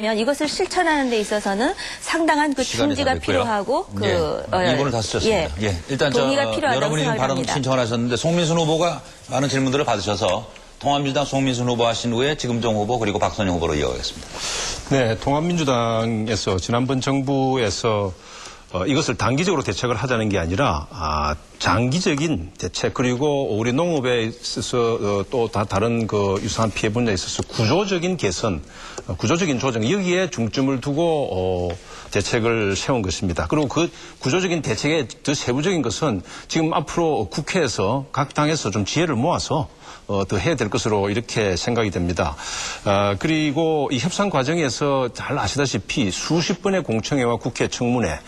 이것을 실천하는 데 있어서는 상당한 그 중지가 필요하고 그 2분을 다 쓰셨습니다. 일단 동의가 필요하다고 여러분이 생각을 발언 합니다. 신청을 하셨는데 송민순 후보가 많은 질문들을 받으셔서 통합민주당 송민순 후보 하신 후에 지금종 후보 그리고 박선영 후보로 이어가겠습니다. 네, 통합민주당에서 지난번 정부에서 이것을 단기적으로 대책을 하자는 게 아니라 장기적인 대책 그리고 우리 농업에 있어서 또 다른 그 유사한 피해 분야에 있어서 구조적인 개선, 구조적인 조정 여기에 중점을 두고 대책을 세운 것입니다. 그리고 그 구조적인 대책의 더 세부적인 것은 지금 앞으로 국회에서 각 당에서 좀 지혜를 모아서 더 해야 될 것으로 이렇게 생각이 됩니다. 그리고 이 협상 과정에서 잘 아시다시피 수십 번의 공청회와 국회 청문회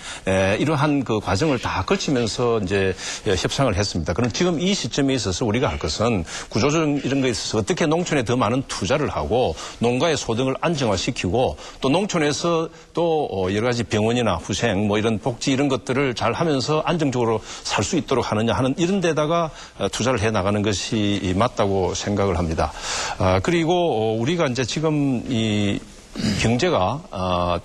이러한 그 과정을 다 거치면서 이제 협상을 했습니다. 그럼 지금 이 시점에 있어서 우리가 할 것은 구조적 이런 거에 있어서 어떻게 농촌에 더 많은 투자를 하고 농가의 소득을 안정화시키고 또 농촌에서 또 여러 가지 병원이나 후생 뭐 이런 복지 이런 것들을 잘 하면서 안정적으로 살 수 있도록 하느냐 하는 이런 데다가 투자를 해 나가는 것이 맞다고 생각을 합니다. 그리고 우리가 이제 지금 이 경제가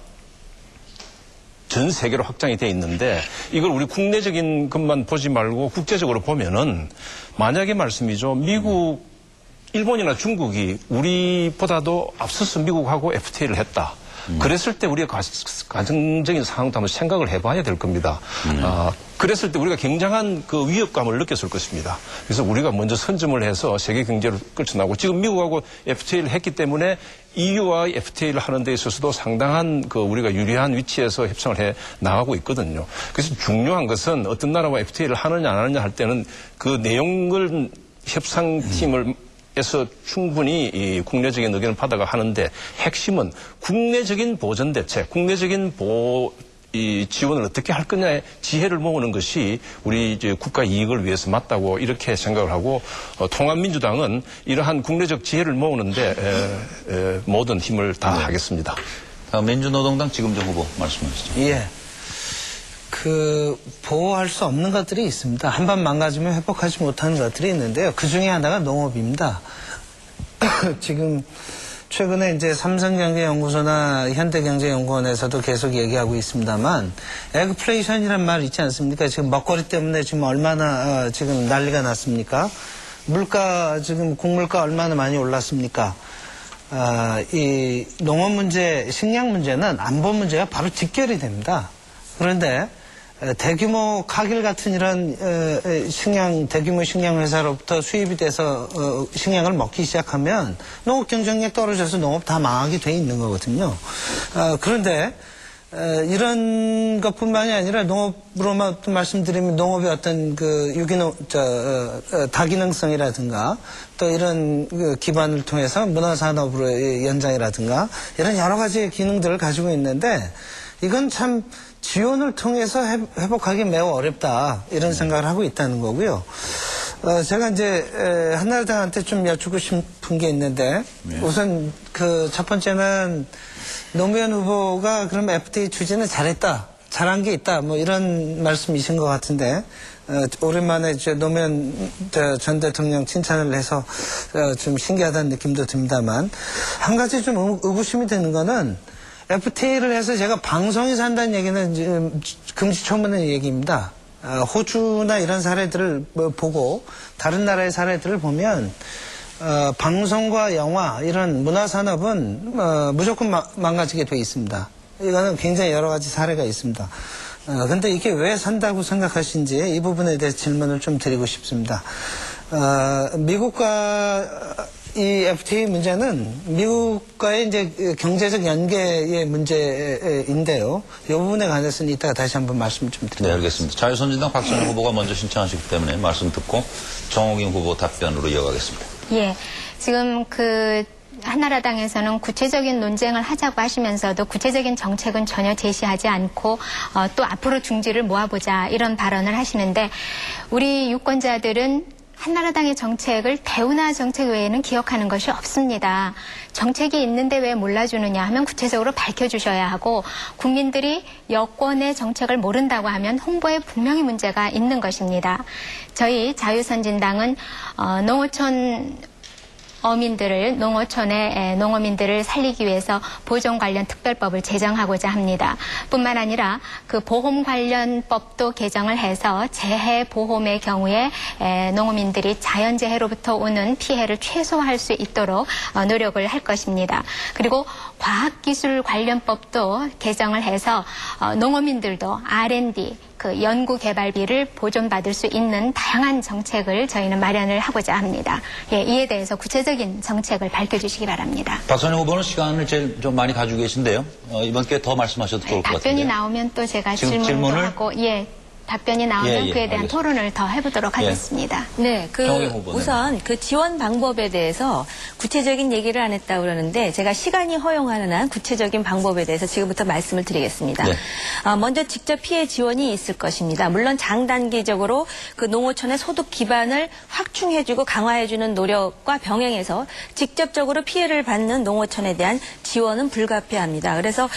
전 세계로 확장이 돼 있는데 이걸 우리 국내적인 것만 보지 말고 국제적으로 보면은 만약에 말씀이죠. 미국, 일본이나 중국이 우리보다도 앞서서 미국하고 FTA를 했다. 그랬을 때 우리가 가정적인 상황도 한번 생각을 해봐야 될 겁니다. 그랬을 때 우리가 굉장한 그 위협감을 느꼈을 것입니다. 그래서 우리가 먼저 선점을 해서 세계 경제를 끌쳐나가고 지금 미국하고 FTA를 했기 때문에 EU와 FTA를 하는 데 있어서도 상당한 그 우리가 유리한 위치에서 협상을 해 나가고 있거든요. 그래서 중요한 것은 어떤 나라와 FTA를 하느냐 안 하느냐 할 때는 그 내용을 협상팀을 에서 충분히 이 국내적인 의견을 받아가 하는데 핵심은 국내적인 보전 대책, 국내적인 이 지원을 어떻게 할 거냐의 지혜를 모으는 것이 우리 이제 국가 이익을 위해서 맞다고 이렇게 생각을 하고 통합민주당은 이러한 국내적 지혜를 모으는데 모든 힘을 다하겠습니다. 민주노동당 지금종 후보 말씀하시죠. 예. 보호할 수 없는 것들이 있습니다. 한 번 망가지면 회복하지 못하는 것들이 있는데요. 그 중에 하나가 농업입니다. 지금 최근에 이제 삼성경제연구소나 현대경제연구원에서도 계속 얘기하고 있습니다만 에그플레이션이란 말 있지 않습니까? 지금 먹거리 때문에 지금 얼마나 지금 난리가 났습니까? 물가 지금 곡물가 얼마나 많이 올랐습니까? 이 농업 문제, 식량 문제는 안보 문제가 바로 직결이 됩니다. 그런데 대규모 카길 같은 이런 대규모 식량 회사로부터 수입이 돼서 식량을 먹기 시작하면 농업 경쟁력이 떨어져서 농업 다 망하게 돼 있는 거거든요. 그런데 이런 것뿐만이 아니라 농업으로만 말씀드리면 농업의 어떤 그 다기능성이라든가 또 이런 기반을 통해서 문화산업으로의 연장이라든가 이런 여러 가지 기능들을 가지고 있는데 이건 참 지원을 통해서 회복하기 매우 어렵다 이런 생각을 하고 있다는 거고요. 제가 이제 한나라당한테 좀 여쭙고 싶은 게 있는데 우선 그 첫 번째는 노무현 후보가 그럼 FTA 추진을 잘했다, 잘한 게 있다 뭐 이런 말씀이신 것 같은데 오랜만에 이제 노무현 전 대통령 칭찬을 해서 좀 신기하다는 느낌도 듭니다만 한 가지 좀 의구심이 드는 거는 FTA를 해서 제가 방송에서 한다는 얘기는 지금 금시초문의 얘기입니다. 호주나 이런 사례들을 보고 다른 나라의 사례들을 보면 방송과 영화 이런 문화산업은 무조건 망가지게 돼 있습니다. 이거는 굉장히 여러 가지 사례가 있습니다. 근데 이게 왜 산다고 생각하신지 이 부분에 대해서 질문을 좀 드리고 싶습니다. 미국과 이 FTA 문제는 미국과의 이제 경제적 연계의 문제인데요. 이 부분에 관해서는 이따가 다시 한번 말씀을 좀 드립니다. 네, 알겠습니다. 자유선진당 박선영 후보가 먼저 신청하셨기 때문에 말씀 듣고 정옥인 후보 답변으로 이어가겠습니다. 예, 지금 한나라당에서는 구체적인 논쟁을 하자고 하시면서도 구체적인 정책은 전혀 제시하지 않고 또 앞으로 중지를 모아보자 이런 발언을 하시는데 우리 유권자들은 한나라당의 정책을 대우나 정책 외에는 기억하는 것이 없습니다. 정책이 있는데 왜 몰라주느냐 하면 구체적으로 밝혀주셔야 하고 국민들이 여권의 정책을 모른다고 하면 홍보에 분명히 문제가 있는 것입니다. 저희 자유선진당은 농어촌 어민들을 농어촌의 농어민들을 살리기 위해서 보존 관련 특별법을 제정하고자 합니다. 뿐만 아니라 그 보험 관련 법도 개정을 해서 재해 보험의 경우에 농어민들이 자연재해로부터 오는 피해를 최소화할 수 있도록 노력을 할 것입니다. 그리고 과학기술 관련법도 개정을 해서 농어민들도 R&D 그 연구개발비를 보존받을 수 있는 다양한 정책을 저희는 마련을 하고자 합니다. 예, 이에 대해서 구체적인 정책을 밝혀주시기 바랍니다. 박선영 후보는 시간을 제일 좀 많이 가지고 계신데요. 이번 기회에 더 말씀하셔도 좋을 것 같은데요. 답변이 나오면 또 제가 지금 질문을 하고 답변이 나오면 그에 대한 알겠습니다. 토론을 더 해보도록 하겠습니다. 네, 정의용 후보는. 우선 그 지원 방법에 대해서 구체적인 얘기를 안 했다고 그러는데 제가 시간이 허용하는 한 구체적인 방법에 대해서 지금부터 말씀을 드리겠습니다. 네. 먼저 직접 피해 지원이 있을 것입니다. 물론 장단기적으로 그 농어촌의 소득 기반을 확충해주고 강화해주는 노력과 병행해서 직접적으로 피해를 받는 농어촌에 대한 지원은 불가피합니다. 그래서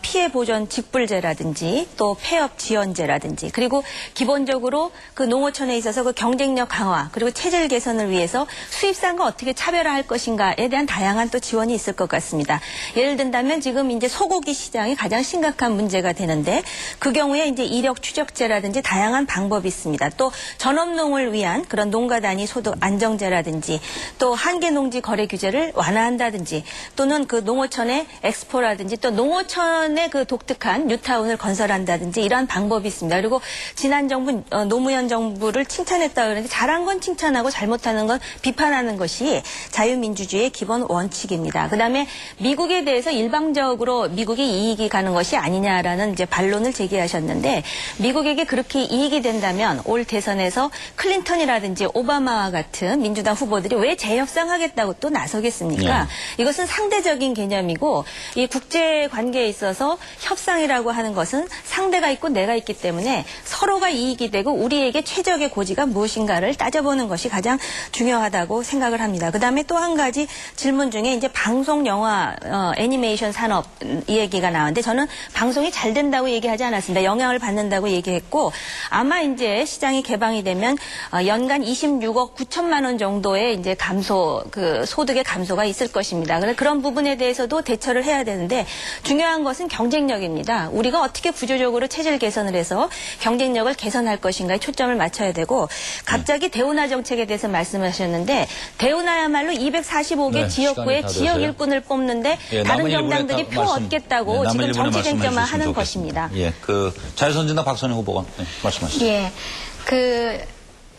피해 보전 직불제라든지 또 폐업 지원제라든지 그리고 기본적으로 그 농어촌에 있어서 그 경쟁력 강화 그리고 체질 개선을 위해서 수입산과 어떻게 차별화할 것인가에 대한 다양한 또 지원이 있을 것 같습니다. 예를 든다면 지금 이제 소고기 시장이 가장 심각한 문제가 되는데 그 경우에 이제 이력 추적제라든지 다양한 방법이 있습니다. 또 전업농을 위한 그런 농가 단위 소득 안정제라든지 또 한계 농지 거래 규제를 완화한다든지 또는 그 농어촌의 엑스포라든지 또 농어촌의 그 독특한 뉴타운을 건설한다든지 이러한 방법이 있습니다. 그리고 지난 정부 노무현 정부를 칭찬했다 그러는데 잘한 건 칭찬하고 잘못하는 건 비판하는 것이 자유민주주의의 기본 원칙입니다. 그다음에 미국에 대해서 일방적으로 미국이 이익이 가는 것이 아니냐라는 이제 반론을 제기하셨는데 미국에게 그렇게 이익이 된다면 올 대선에서 클린턴이라든지 오바마와 같은 민주당 후보들이 왜 재협상하겠다고 또 나서겠습니까? 이것은 상대적인 개념이고 이 국제 관계에 있어서 협상이라고 하는 것은 상대가 있고 내가 있기 때문에 서로가 이익이 되고 우리에게 최적의 고지가 무엇인가를 따져보는 것이 가장 중요하다고 생각을 합니다. 그다음에 또 한 가지 질문 중에 이제 방송 영화 애니메이션 산업 이 얘기가 나왔는데 저는 방송이 잘 된다고 얘기하지 않았습니다. 영향을 받는다고 얘기했고 아마 이제 시장이 개방이 되면 연간 26억 9천만 원 정도의 이제 감소 그 소득의 감소가 있을 것입니다. 그런 부분에 대해서도 대처를 해야 되는데 중요한 것은 경쟁력입니다. 우리가 어떻게 구조적으로 체질 개선을 해서 경쟁력을 개선할 것인가에 초점을 맞춰야 되고 갑자기 대운하 정책에 대해서 말씀하셨는데 대운하야말로 245개 지역구에 지역 일꾼을 뽑는데 다른 정당들이 표 얻겠다고 지금 정치 쟁점화 하는 것입니다. 예, 그 자유선진당 박선영 후보가 말씀하시죠. 예,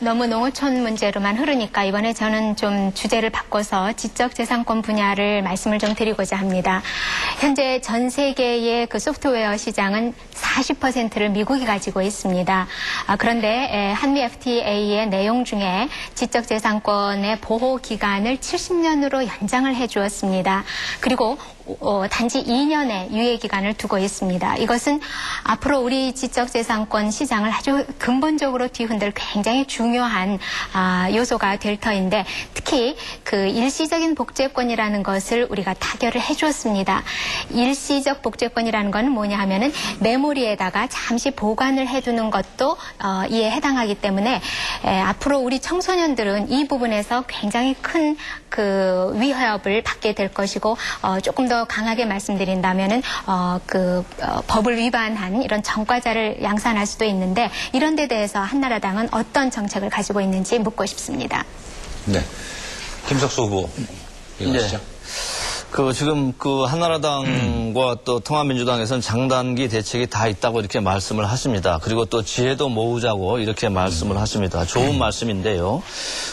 너무 농어촌 문제로만 흐르니까 이번에 저는 좀 주제를 바꿔서 지적재산권 분야를 말씀을 좀 드리고자 합니다. 현재 전 세계의 그 소프트웨어 시장은 40%를 미국이 가지고 있습니다. 그런데 한미 FTA의 내용 중에 지적재산권의 보호 기간을 70년으로 연장을 해주었습니다. 그리고 단지 2년의 유예기간을 두고 있습니다. 이것은 앞으로 우리 지적재산권 시장을 아주 근본적으로 뒤흔들 굉장히 중요한 요소가 될 터인데 특히 그 일시적인 복제권이라는 것을 우리가 타결을 해주었습니다. 일시적 복제권이라는 건 뭐냐 하면은 메모리에다가 잠시 보관을 해두는 것도 이에 해당하기 때문에 앞으로 우리 청소년들은 이 부분에서 굉장히 큰 그 위협을 받게 될 것이고 조금 더 강하게 말씀드린다면은 법을 위반한 이런 전과자를 양산할 수도 있는데 이런 데 대해서 한나라당은 어떤 정책을 가지고 있는지 묻고 싶습니다. 네, 김석수 후보 이해하시죠? 지금 한나라당과 또 통합민주당에서는 장단기 대책이 다 있다고 이렇게 말씀을 하십니다. 그리고 또 지혜도 모으자고 이렇게 말씀을 하십니다. 좋은 말씀인데요.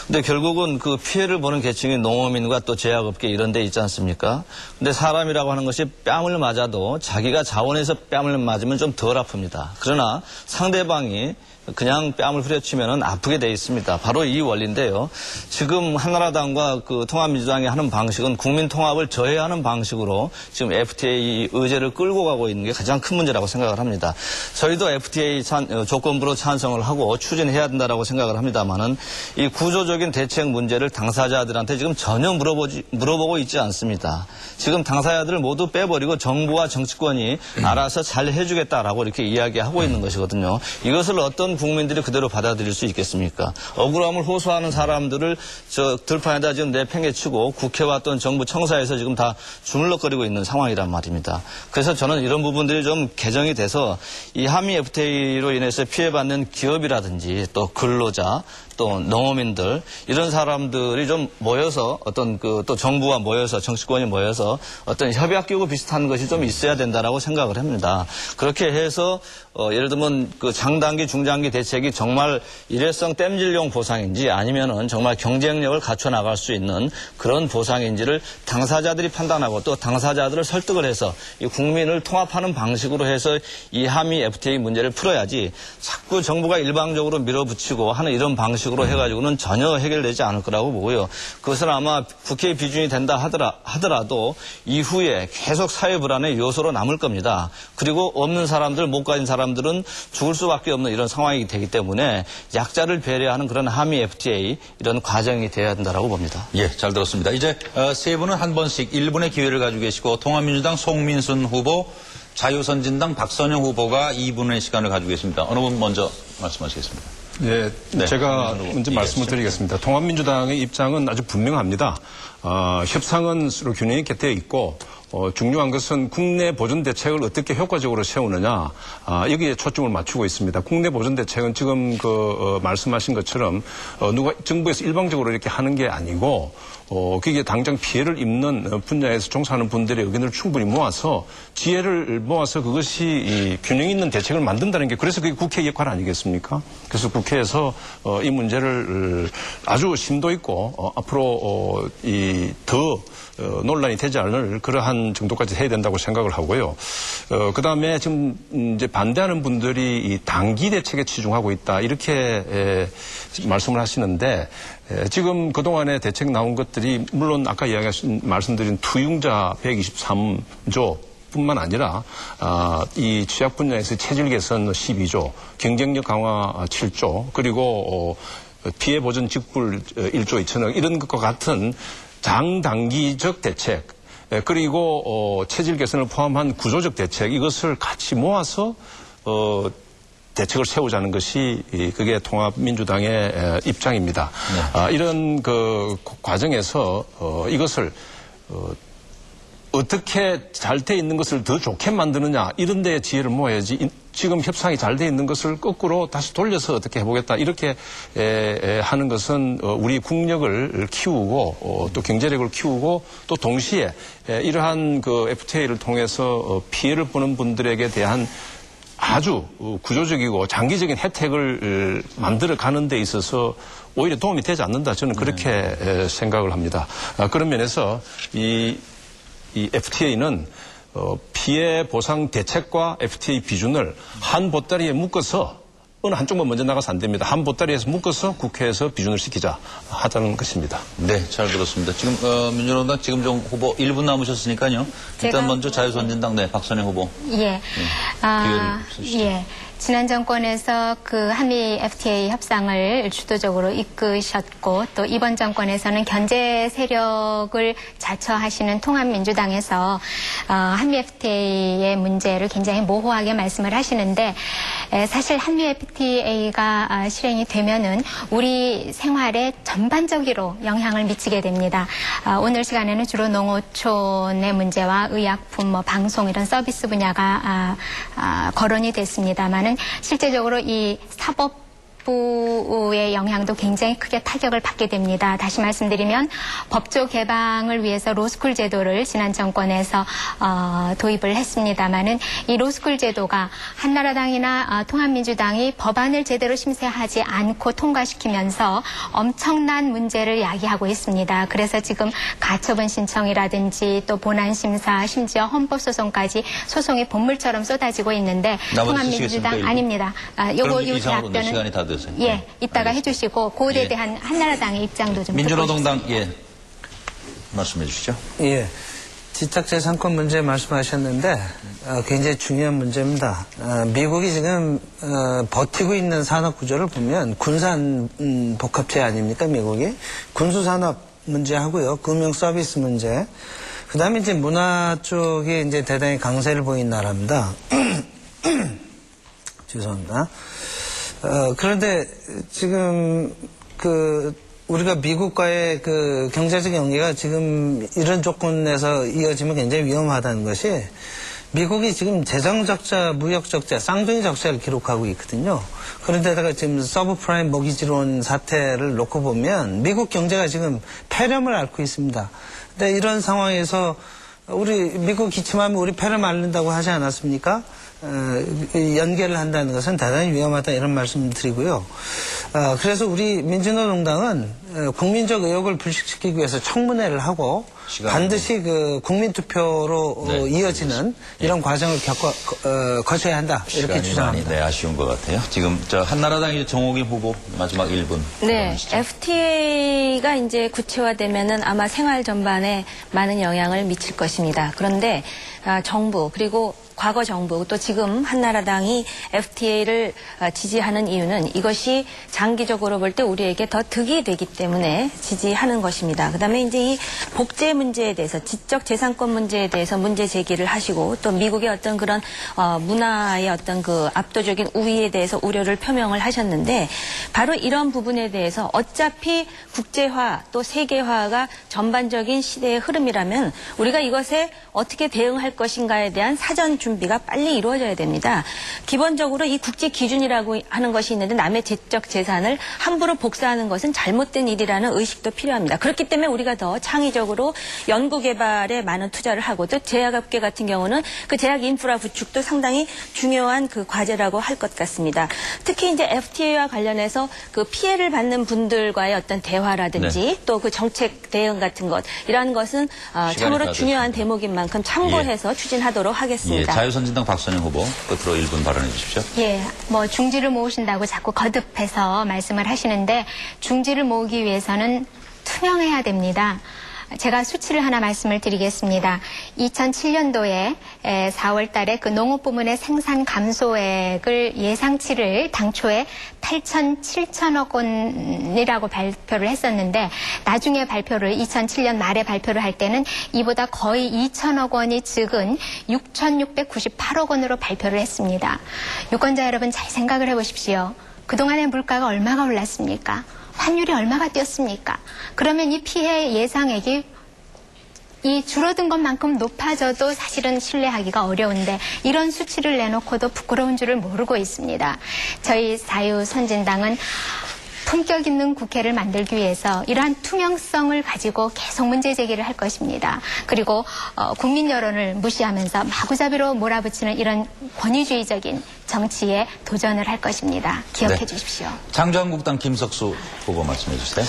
근데 결국은 그 피해를 보는 계층이 농어민과 또 제약업계 이런 데 있지 않습니까? 근데 사람이라고 하는 것이 뺨을 맞아도 자기가 자원해서 뺨을 맞으면 좀 덜 아픕니다. 그러나 상대방이 그냥 뺨을 후려치면은 아프게 돼 있습니다. 바로 이 원리인데요. 지금 한나라당과 통합민주당이 하는 방식은 국민 통합을 저해하는 방식으로 지금 FTA 의제를 끌고 가고 있는 게 가장 큰 문제라고 생각을 합니다. 저희도 FTA 조건부로 찬성을 하고 추진해야 된다라고 생각을 합니다만은 이 구조적인 대책 문제를 당사자들한테 지금 전혀 물어보고 있지 않습니다. 지금 당사자들을 모두 빼버리고 정부와 정치권이 알아서 잘 해주겠다라고 이렇게 이야기하고 있는 것이거든요. 이것을 어떤 모든 국민들이 그대로 받아들일 수 있겠습니까? 억울함을 호소하는 사람들을 들판에다 지금 내팽개치고 국회와 또는 정부 청사에서 지금 다 주물럭거리고 있는 상황이란 말입니다. 그래서 저는 이런 부분들이 좀 개정이 돼서 이 한미 FTA로 인해서 피해받는 기업이라든지 또 근로자 또 농어민들 이런 사람들이 좀 모여서 어떤 또 정부와 모여서 정치권이 모여서 어떤 협약기구 비슷한 것이 좀 있어야 된다라고 생각을 합니다. 그렇게 해서 예를 들면 그 장단기 중장기 대책이 정말 일회성 땜질용 보상인지 아니면은 정말 경쟁력을 갖춰 나갈 수 있는 그런 보상인지를 당사자들이 판단하고 또 당사자들을 설득을 해서 이 국민을 통합하는 방식으로 해서 이 한미 FTA 문제를 풀어야지 자꾸 정부가 일방적으로 밀어붙이고 하는 이런 방식으로 해가지고는 전혀 해결되지 않을 거라고 보고요. 그것은 아마 국회에 비준이 된다 하더라도 이후에 계속 사회 불안의 요소로 남을 겁니다. 그리고 없는 사람들, 못 가진 사람들은 죽을 수밖에 없는 이런 상황이 되기 때문에 약자를 배려하는 그런 한미 FTA 이런 과정이 돼야 된다고 봅니다. 예, 잘 들었습니다. 이제 세 분은 한 번씩 1분의 기회를 가지고 계시고 통합민주당 송민순 후보, 자유선진당 박선영 후보가 2분의 시간을 가지고 계십니다. 어느 분 먼저 말씀하시겠습니다. 네, 제가 먼저 말씀을 드리겠습니다. 통합민주당의 입장은 아주 분명합니다. 협상은 서로 균형이 있게 되어 있고 중요한 것은 국내 보존 대책을 어떻게 효과적으로 세우느냐 여기에 초점을 맞추고 있습니다. 국내 보존 대책은 지금 말씀하신 것처럼 누가 정부에서 일방적으로 이렇게 하는 게 아니고 그게 당장 피해를 입는 분야에서 종사하는 분들의 의견을 충분히 모아서 지혜를 모아서 그것이 이 균형 있는 대책을 만든다는 게 그래서 그게 국회 역할 아니겠습니까? 그래서 국회에서 이 문제를 아주 심도 있고 앞으로 더 논란이 되지 않을 그러한 정도까지 해야 된다고 생각을 하고요. 그다음에 지금 이제 반대하는 분들이 이 단기 대책에 치중하고 있다 이렇게 말씀을 하시는데 지금 그동안에 대책 나온 것들이 물론 아까 말씀드린 투융자 123조 뿐만 아니라 이 취약 분야에서 체질 개선 12조, 경쟁력 강화 7조, 그리고 피해 보전 직불 1조 2천억 이런 것과 같은 장단기적 대책 그리고 체질 개선을 포함한 구조적 대책 이것을 같이 모아서 대책을 세우자는 것이 그게 통합민주당의 입장입니다. 네. 이런 그 과정에서 이것을 어떻게 잘 돼 있는 것을 더 좋게 만드느냐 이런 데에 지혜를 모아야지 지금 협상이 잘 돼 있는 것을 거꾸로 다시 돌려서 어떻게 해보겠다 이렇게 하는 것은 우리 국력을 키우고 또 경제력을 키우고 또 동시에 이러한 그 FTA를 통해서 피해를 보는 분들에게 대한 아주 구조적이고 장기적인 혜택을 만들어 가는 데 있어서 오히려 도움이 되지 않는다 저는 그렇게 생각을 합니다. 그런 면에서 이 FTA는 피해 보상 대책과 FTA 비준을 한 보따리에 묶어서 어느 한쪽만 먼저 나가서 안 됩니다. 한 보따리에서 묶어서 국회에서 비준을 시키자 하자는 것입니다. 네, 잘 들었습니다. 지금 민주노당 지금종 후보 1분 남으셨으니까요. 일단 먼저 자유선진당 박선영 후보. 예. 기회를 주시죠. 예. 지난 정권에서 그 한미 FTA 협상을 주도적으로 이끄셨고 또 이번 정권에서는 견제 세력을 자처하시는 통합민주당에서 한미 FTA의 문제를 굉장히 모호하게 말씀을 하시는데 사실 한미 FTA가 실행이 되면은 우리 생활에 전반적으로 영향을 미치게 됩니다. 오늘 시간에는 주로 농어촌의 문제와 의약품, 방송 이런 서비스 분야가 거론이 됐습니다만 실제적으로 이 사법부의 영향도 굉장히 크게 타격을 받게 됩니다. 다시 말씀드리면 법조 개방을 위해서 로스쿨 제도를 지난 정권에서 도입을 했습니다마는 이 로스쿨 제도가 한나라당이나 통합민주당이 법안을 제대로 심사하지 않고 통과시키면서 엄청난 문제를 야기하고 있습니다. 그래서 지금 가처분 신청이라든지 또 본안심사 심지어 헌법소송까지 소송이 본물처럼 쏟아지고 있는데 통합민주당 아닙니다. 요거 이 답변은 시간이 다 되세요. 예, 이따가 해주시고 그에 대한 한나라당의 입장도 좀 민주노동당 말씀해 주시죠. 예. 지적재산권 문제 말씀하셨는데 굉장히 중요한 문제입니다. 미국이 지금 버티고 있는 산업 구조를 보면 군산 복합체 아닙니까 미국이? 군수산업 문제하고요. 금융 서비스 문제. 그다음에 이제 문화 쪽에 이제 대단히 강세를 보인 나라입니다. 죄송합니다. 그런데 지금 우리가 미국과의 경제적 연계가 지금 이런 조건에서 이어지면 굉장히 위험하다는 것이 미국이 지금 재정 적자, 무역 적자, 쌍둥이 적자를 기록하고 있거든요. 그런데다가 지금 서브프라임 모기지론 사태를 놓고 보면 미국 경제가 지금 폐렴을 앓고 있습니다. 근데 이런 상황에서 우리 미국 기침하면 우리 폐렴 앓는다고 하지 않았습니까? 연계를 한다는 것은 대단히 위험하다 이런 말씀 드리고요. 그래서 우리 민주노동당은 국민적 의혹을 불식시키기 위해서 청문회를 하고 반드시 국민투표로 이어지는 이런 과정을 거쳐야 한다 이렇게 주장합니다. 네, 아쉬운 것 같아요. 지금 한나라당 정옥임 후보 마지막 1분. 네, FTA가 이제 구체화되면은 아마 생활 전반에 많은 영향을 미칠 것입니다. 그런데 정부 그리고 과거 정부 또 지금 한나라당이 FTA를 지지하는 이유는 이것이 장기적으로 볼 때 우리에게 더 득이 되기 때문에 지지하는 것입니다. 그다음에 이제 이 복제 문제에 대해서 지적 재산권 문제에 대해서 문제 제기를 하시고 또 미국의 어떤 그런 문화의 어떤 압도적인 우위에 대해서 우려를 표명을 하셨는데 바로 이런 부분에 대해서 어차피 국제화 또 세계화가 전반적인 시대의 흐름이라면 우리가 이것에 어떻게 대응할 것인가에 대한 사전 준비가 빨리 이루어져야 됩니다. 기본적으로 이 국제 기준이라고 하는 것이 있는데 남의 지적 재산을 함부로 복사하는 것은 잘못된 일이라는 의식도 필요합니다. 그렇기 때문에 우리가 더 창의적으로 연구 개발에 많은 투자를 하고 또 제약업계 같은 경우는 그 제약 인프라 구축도 상당히 중요한 과제라고 할 것 같습니다. 특히 이제 FTA와 관련해서 피해를 받는 분들과의 어떤 대화라든지 또 정책 대응 같은 것 이러한 것은 참으로 중요한 대목인 만큼 참고해서 추진하도록 하겠습니다. 자유선진당 박선영 후보 끝으로 1분 발언해 주십시오. 예, 중지를 모으신다고 자꾸 거듭해서 말씀을 하시는데 중지를 모으기 위해서는 투명해야 됩니다. 제가 수치를 하나 말씀을 드리겠습니다. 2007년도에 4월 달에 농업 부문의 생산 감소액을 예상치를 당초에 7천억 원이라고 발표를 했었는데 나중에 2007년 말에 발표를 할 때는 이보다 거의 2천억 원이 적은 6,698억 원으로 발표를 했습니다. 유권자 여러분 잘 생각을 해보십시오. 그동안의 물가가 얼마가 올랐습니까? 환율이 얼마가 뛰었습니까? 그러면 이 피해 예상액이 줄어든 것만큼 높아져도 사실은 신뢰하기가 어려운데 이런 수치를 내놓고도 부끄러운 줄을 모르고 있습니다. 저희 자유선진당은 품격 있는 국회를 만들기 위해서 이러한 투명성을 가지고 계속 문제 제기를 할 것입니다. 그리고 국민 여론을 무시하면서 마구잡이로 몰아붙이는 이런 권위주의적인 정치에 도전을 할 것입니다. 기억해 주십시오. 장저한국당 김석수 후보 말씀해 주세요.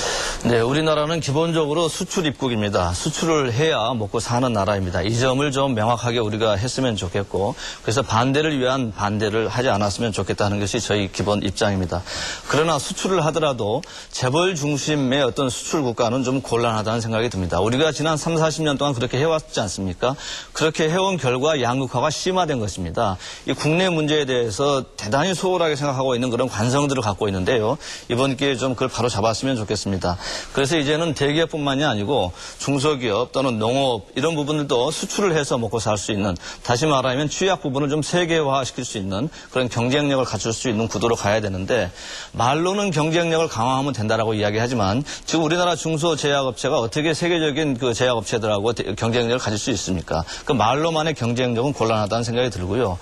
네, 우리나라는 기본적으로 수출 입국입니다. 수출을 해야 먹고 사는 나라입니다. 이 점을 좀 명확하게 우리가 했으면 좋겠고 그래서 반대를 위한 반대를 하지 않았으면 좋겠다는 것이 저희 기본 입장입니다. 그러나 수출을 하더라도 재벌 중심의 어떤 수출 국가는 좀 곤란하다는 생각이 듭니다. 우리가 지난 3, 40년 동안 그렇게 해왔지 않습니까? 그렇게 해온 결과 양극화가 심화된 것입니다. 이 국내 문제에 대해서 대단히 소홀하게 생각하고 있는 그런 관성들을 갖고 있는데요. 이번 기회에 좀 그걸 바로 잡았으면 좋겠습니다. 그래서 이제는 대기업뿐만이 아니고 중소기업 또는 농업 이런 부분들도 수출을 해서 먹고 살 수 있는 다시 말하면 취약 부분을 좀 세계화시킬 수 있는 그런 경쟁력을 갖출 수 있는 구도로 가야 되는데 말로는 경쟁력을 강화하면 된다라고 이야기하지만 지금 우리나라 중소제약업체가 어떻게 세계적인 제약업체들하고 경쟁력을 가질 수 있습니까? 그 말로만의 경쟁력은 곤란하다는 생각이 들고요.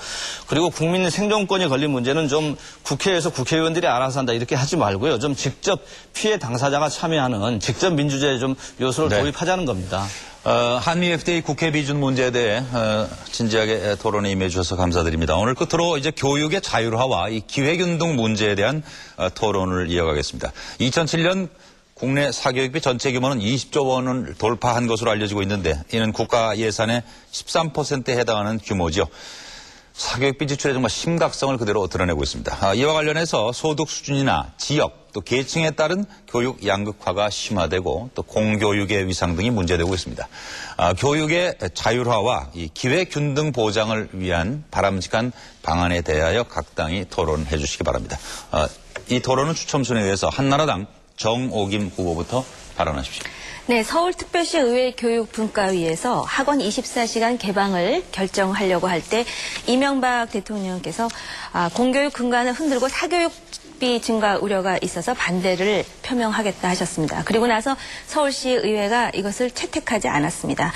그리고 국민 생존권이 걸린 문제는 좀 국회에서 국회의원들이 알아서 한다 이렇게 하지 말고요. 좀 직접 피해 당사자가 참여하는 직접 민주주의 좀 요소를 도입하자는 겁니다. 한미 FTA 국회 비준 문제에 대해 진지하게 토론에 임해 주셔서 감사드립니다. 오늘 끝으로 이제 교육의 자율화와 이 기회균등 문제에 대한 토론을 이어가겠습니다. 2007년 국내 사교육비 전체 규모는 20조 원을 돌파한 것으로 알려지고 있는데 이는 국가 예산의 13%에 해당하는 규모죠. 사교육비 지출의 정말 심각성을 그대로 드러내고 있습니다. 이와 관련해서 소득 수준이나 지역 또 계층에 따른 교육 양극화가 심화되고 또 공교육의 위상 등이 문제되고 있습니다. 교육의 자율화와 이 기회 균등 보장을 위한 바람직한 방안에 대하여 각 당이 토론해 주시기 바랍니다. 이 토론은 추첨순에 의해서 한나라당 정옥임 후보부터 발언하십시오. 네, 서울특별시 의회교육분과위에서 학원 24시간 개방을 결정하려고 할 때 이명박 대통령께서 공교육 근간을 흔들고 사교육 교육비 증가 우려가 있어서 반대를 표명하겠다 하셨습니다. 그리고 나서 서울시 의회가 이것을 채택하지 않았습니다.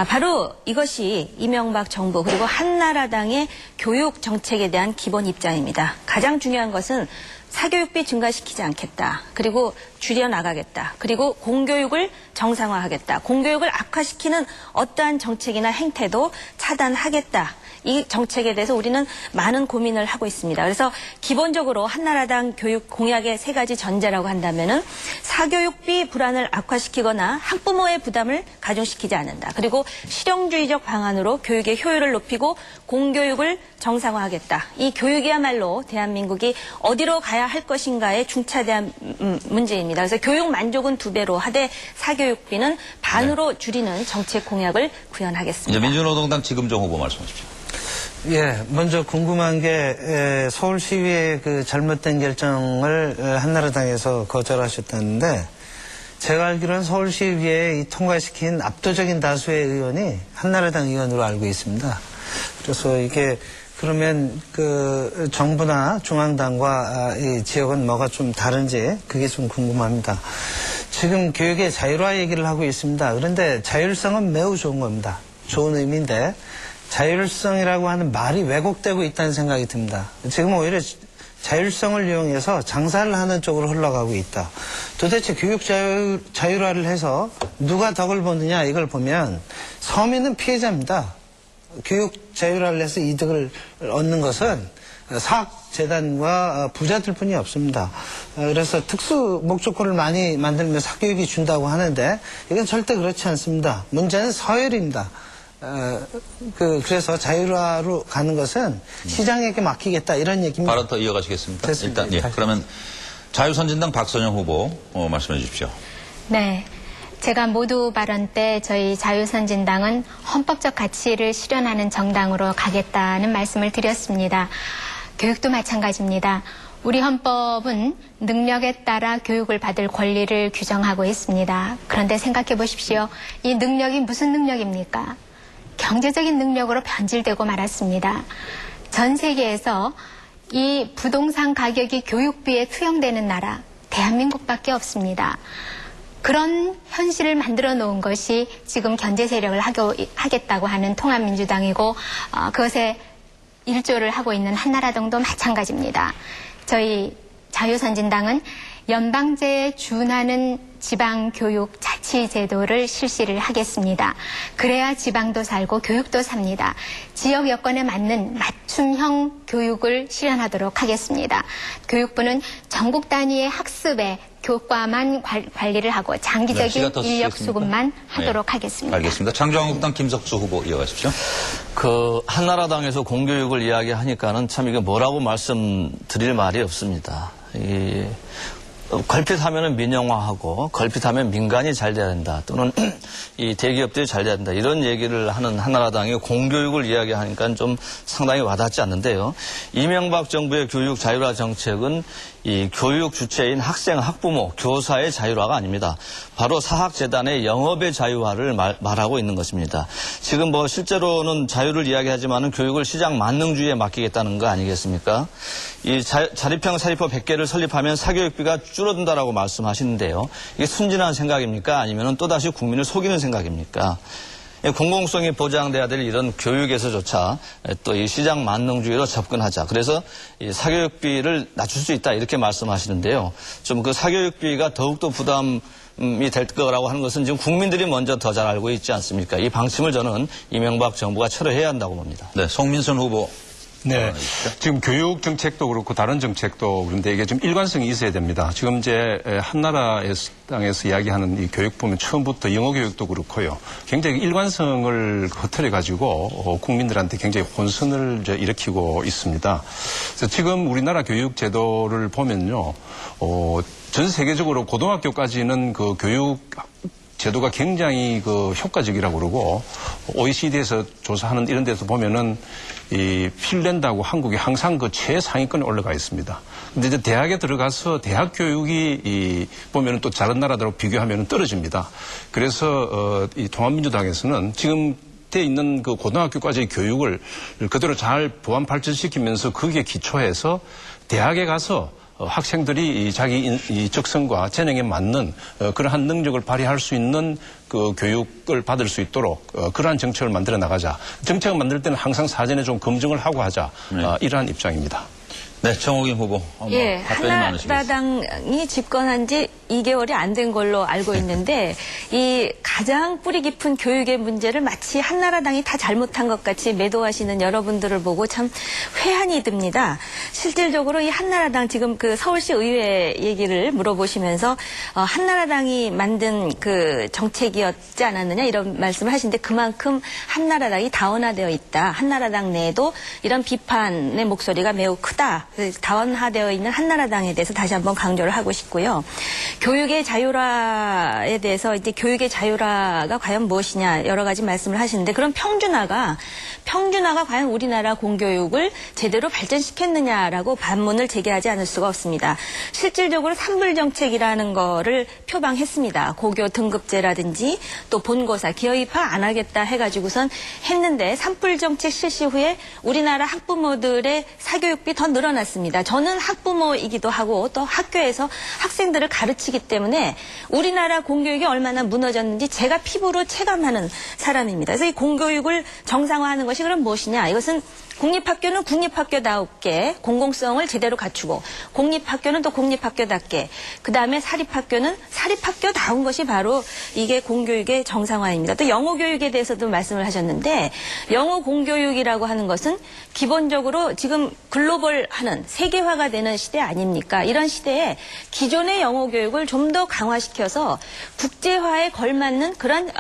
바로 이것이 이명박 정부 그리고 한나라당의 교육 정책에 대한 기본 입장입니다. 가장 중요한 것은 사교육비 증가시키지 않겠다. 그리고 줄여나가겠다. 그리고 공교육을 정상화하겠다. 공교육을 악화시키는 어떠한 정책이나 행태도 차단하겠다. 이 정책에 대해서 우리는 많은 고민을 하고 있습니다. 그래서 기본적으로 한나라당 교육 공약의 세 가지 전제라고 한다면은 사교육비 불안을 악화시키거나 학부모의 부담을 가중시키지 않는다. 그리고 실용주의적 방안으로 교육의 효율을 높이고 공교육을 정상화하겠다. 이 교육이야말로 대한민국이 어디로 가야 할 것인가에 중차대한 문제입니다. 그래서 교육 만족은 2배로 하되 사교육비는 반으로 줄이는 정책 공약을 구현하겠습니다. 이제 민주노동당 지금정 후보 말씀하십시오. 예, 먼저 궁금한 게 서울시의회 그 잘못된 결정을 한나라당에서 거절하셨다는데 제가 알기로는 서울시의회에 통과시킨 압도적인 다수의 의원이 한나라당 의원으로 알고 있습니다. 그래서 이게 그러면 그 정부나 중앙당과 이 지역은 뭐가 좀 다른지 그게 좀 궁금합니다. 지금 교육의 자율화 얘기를 하고 있습니다. 그런데 자율성은 매우 좋은 겁니다. 좋은 의미인데 자율성이라고 하는 말이 왜곡되고 있다는 생각이 듭니다. 지금 오히려 자율성을 이용해서 장사를 하는 쪽으로 흘러가고 있다. 도대체 교육 자율화를 해서 누가 덕을 보느냐 이걸 보면 서민은 피해자입니다. 교육 자율화를 해서 이득을 얻는 것은 사학재단과 부자들 뿐이 없습니다. 그래서 특수 목적권을 많이 만들면 사교육이 준다고 하는데 이건 절대 그렇지 않습니다. 문제는 서열입니다. 그래서 자율화로 가는 것은 시장에게 맡기겠다 이런 얘기입니다. 발언 더 이어가시겠습니까? 됐습니다. 일단 예. 그러면 자유선진당 박선영 후보 말씀해 주십시오. 네. 제가 모두 발언 때 저희 자유선진당은 헌법적 가치를 실현하는 정당으로 가겠다는 말씀을 드렸습니다. 교육도 마찬가지입니다. 우리 헌법은 능력에 따라 교육을 받을 권리를 규정하고 있습니다. 그런데 생각해 보십시오. 이 능력이 무슨 능력입니까? 경제적인 능력으로 변질되고 말았습니다. 전 세계에서 이 부동산 가격이 교육비에 투영되는 나라 대한민국밖에 없습니다. 그런 현실을 만들어 놓은 것이 지금 견제 세력을 하겠다고 하는 통합민주당이고 그것에 일조를 하고 있는 한나라당도 마찬가지입니다. 저희 자유선진당은 연방제에 준하는 지방교육 자치제도를 실시를 하겠습니다. 그래야 지방도 살고 교육도 삽니다. 지역 여건에 맞는 맞춤형 교육을 실현하도록 하겠습니다. 교육부는 전국 단위의 학습에 교과만 관리를 하고 장기적인 인력 수급만 하도록 하겠습니다. 알겠습니다. 창조한국당 김석수 후보 이어가십시오. 그 한나라당에서 공교육을 이야기하니까는 참 이게 뭐라고 말씀드릴 말이 없습니다. 걸핏하면은 민영화하고 걸핏하면 민간이 잘 돼야 된다 또는 이 대기업들이 잘 돼야 된다 이런 얘기를 하는 한나라당이 공교육을 이야기하니까 좀 상당히 와닿지 않는데요. 이명박 정부의 교육 자율화 정책은 이 교육 주체인 학생, 학부모, 교사의 자율화가 아닙니다. 바로 사학재단의 영업의 자유화를 말하고 있는 것입니다. 지금 뭐 실제로는 자유를 이야기하지만은 교육을 시장 만능주의에 맡기겠다는 거 아니겠습니까? 이 자립형 사립고 100개를 설립하면 사교육비가 줄어든다라고 말씀하시는데요. 이게 순진한 생각입니까? 아니면은 또다시 국민을 속이는 생각입니까? 공공성이 보장돼야 될 이런 교육에서조차 또 이 시장 만능주의로 접근하자. 그래서 이 사교육비를 낮출 수 있다 이렇게 말씀하시는데요. 좀 그 사교육비가 더욱더 부담이 될 거라고 하는 것은 지금 국민들이 먼저 더 잘 알고 있지 않습니까? 이 방침을 저는 이명박 정부가 철회해야 한다고 봅니다. 네, 송민선 후보. 네. 지금 교육 정책도 그렇고 다른 정책도 그런데 이게 좀 일관성이 있어야 됩니다. 지금 이제 한나라당에서 이야기하는 이 교육 보면 처음부터 영어 교육도 그렇고요. 굉장히 일관성을 흐트려 가지고 국민들한테 굉장히 혼선을 일으키고 있습니다. 그래서 지금 우리나라 교육 제도를 보면요. 전 세계적으로 고등학교까지는 그 교육 제도가 굉장히 그 효과적이라고 그러고 OECD에서 조사하는 이런 데서 보면은 이 핀란드하고 한국이 항상 그 최상위권에 올라가 있습니다. 근데 이제 대학에 들어가서 대학 교육이 보면은 또 다른 나라들하고 비교하면은 떨어집니다. 그래서 이 통합민주당에서는 지금 때 있는 그 고등학교까지의 교육을 그대로 잘 보완 발전시키면서 거기에 기초해서 대학에 가서 학생들이 이 자기 이 적성과 재능에 맞는 그러한 능력을 발휘할 수 있는 그 교육을 받을 수 있도록 그러한 정책을 만들어 나가자. 정책을 만들 때는 항상 사전에 좀 검증을 하고 하자. 이러한 입장입니다. 네, 정옥인 후보. 예, 답변이 많으시겠습니다. 한나라당이 집권한 지 2개월이 안 된 걸로 알고 있는데 이 가장 뿌리 깊은 교육의 문제를 마치 한나라당이 다 잘못한 것 같이 매도하시는 여러분들을 보고 참 회한이 듭니다. 실질적으로 이 한나라당 지금 그 서울시 의회 얘기를 물어보시면서 한나라당이 만든 그 정책이었지 않았느냐 이런 말씀을 하시는데 그만큼 한나라당이 다원화되어 있다. 한나라당 내에도 이런 비판의 목소리가 매우 크다. 다원화되어 있는 한나라당에 대해서 다시 한번 강조를 하고 싶고요. 교육의 자율화에 대해서 이제 교육의 자율화가 과연 무엇이냐 여러 가지 말씀을 하시는데 그럼 평준화가 과연 우리나라 공교육을 제대로 발전시켰느냐라고 반문을 제기하지 않을 수가 없습니다. 실질적으로 산불정책이라는 거를 표방했습니다. 고교 등급제라든지 또 본고사 기여입학 안 하겠다 해가지고선 했는데 산불정책 실시 후에 우리나라 학부모들의 사교육비 더 늘어났습니다. 저는 학부모이기도 하고 또 학교에서 학생들을 가르치기 때문에 우리나라 공교육이 얼마나 무너졌는지 제가 피부로 체감하는 사람입니다. 그래서 이 공교육을 정상화하는 것이 그럼 무엇이냐? 이것은 공립학교는 공립학교다웠게 공공성을 제대로 갖추고 공립학교는 또 공립학교답게 그다음에 사립학교는 사립학교다운 것이 바로 이게 공교육의 정상화입니다. 또 영어 교육에 대해서도 말씀을 하셨는데 영어 공교육이라고 하는 것은 기본적으로 지금 글로벌하는 세계화가 되는 시대 아닙니까? 이런 시대에 기존의 영어 교육을 좀 더 강화시켜서 국제화에 걸맞는 그런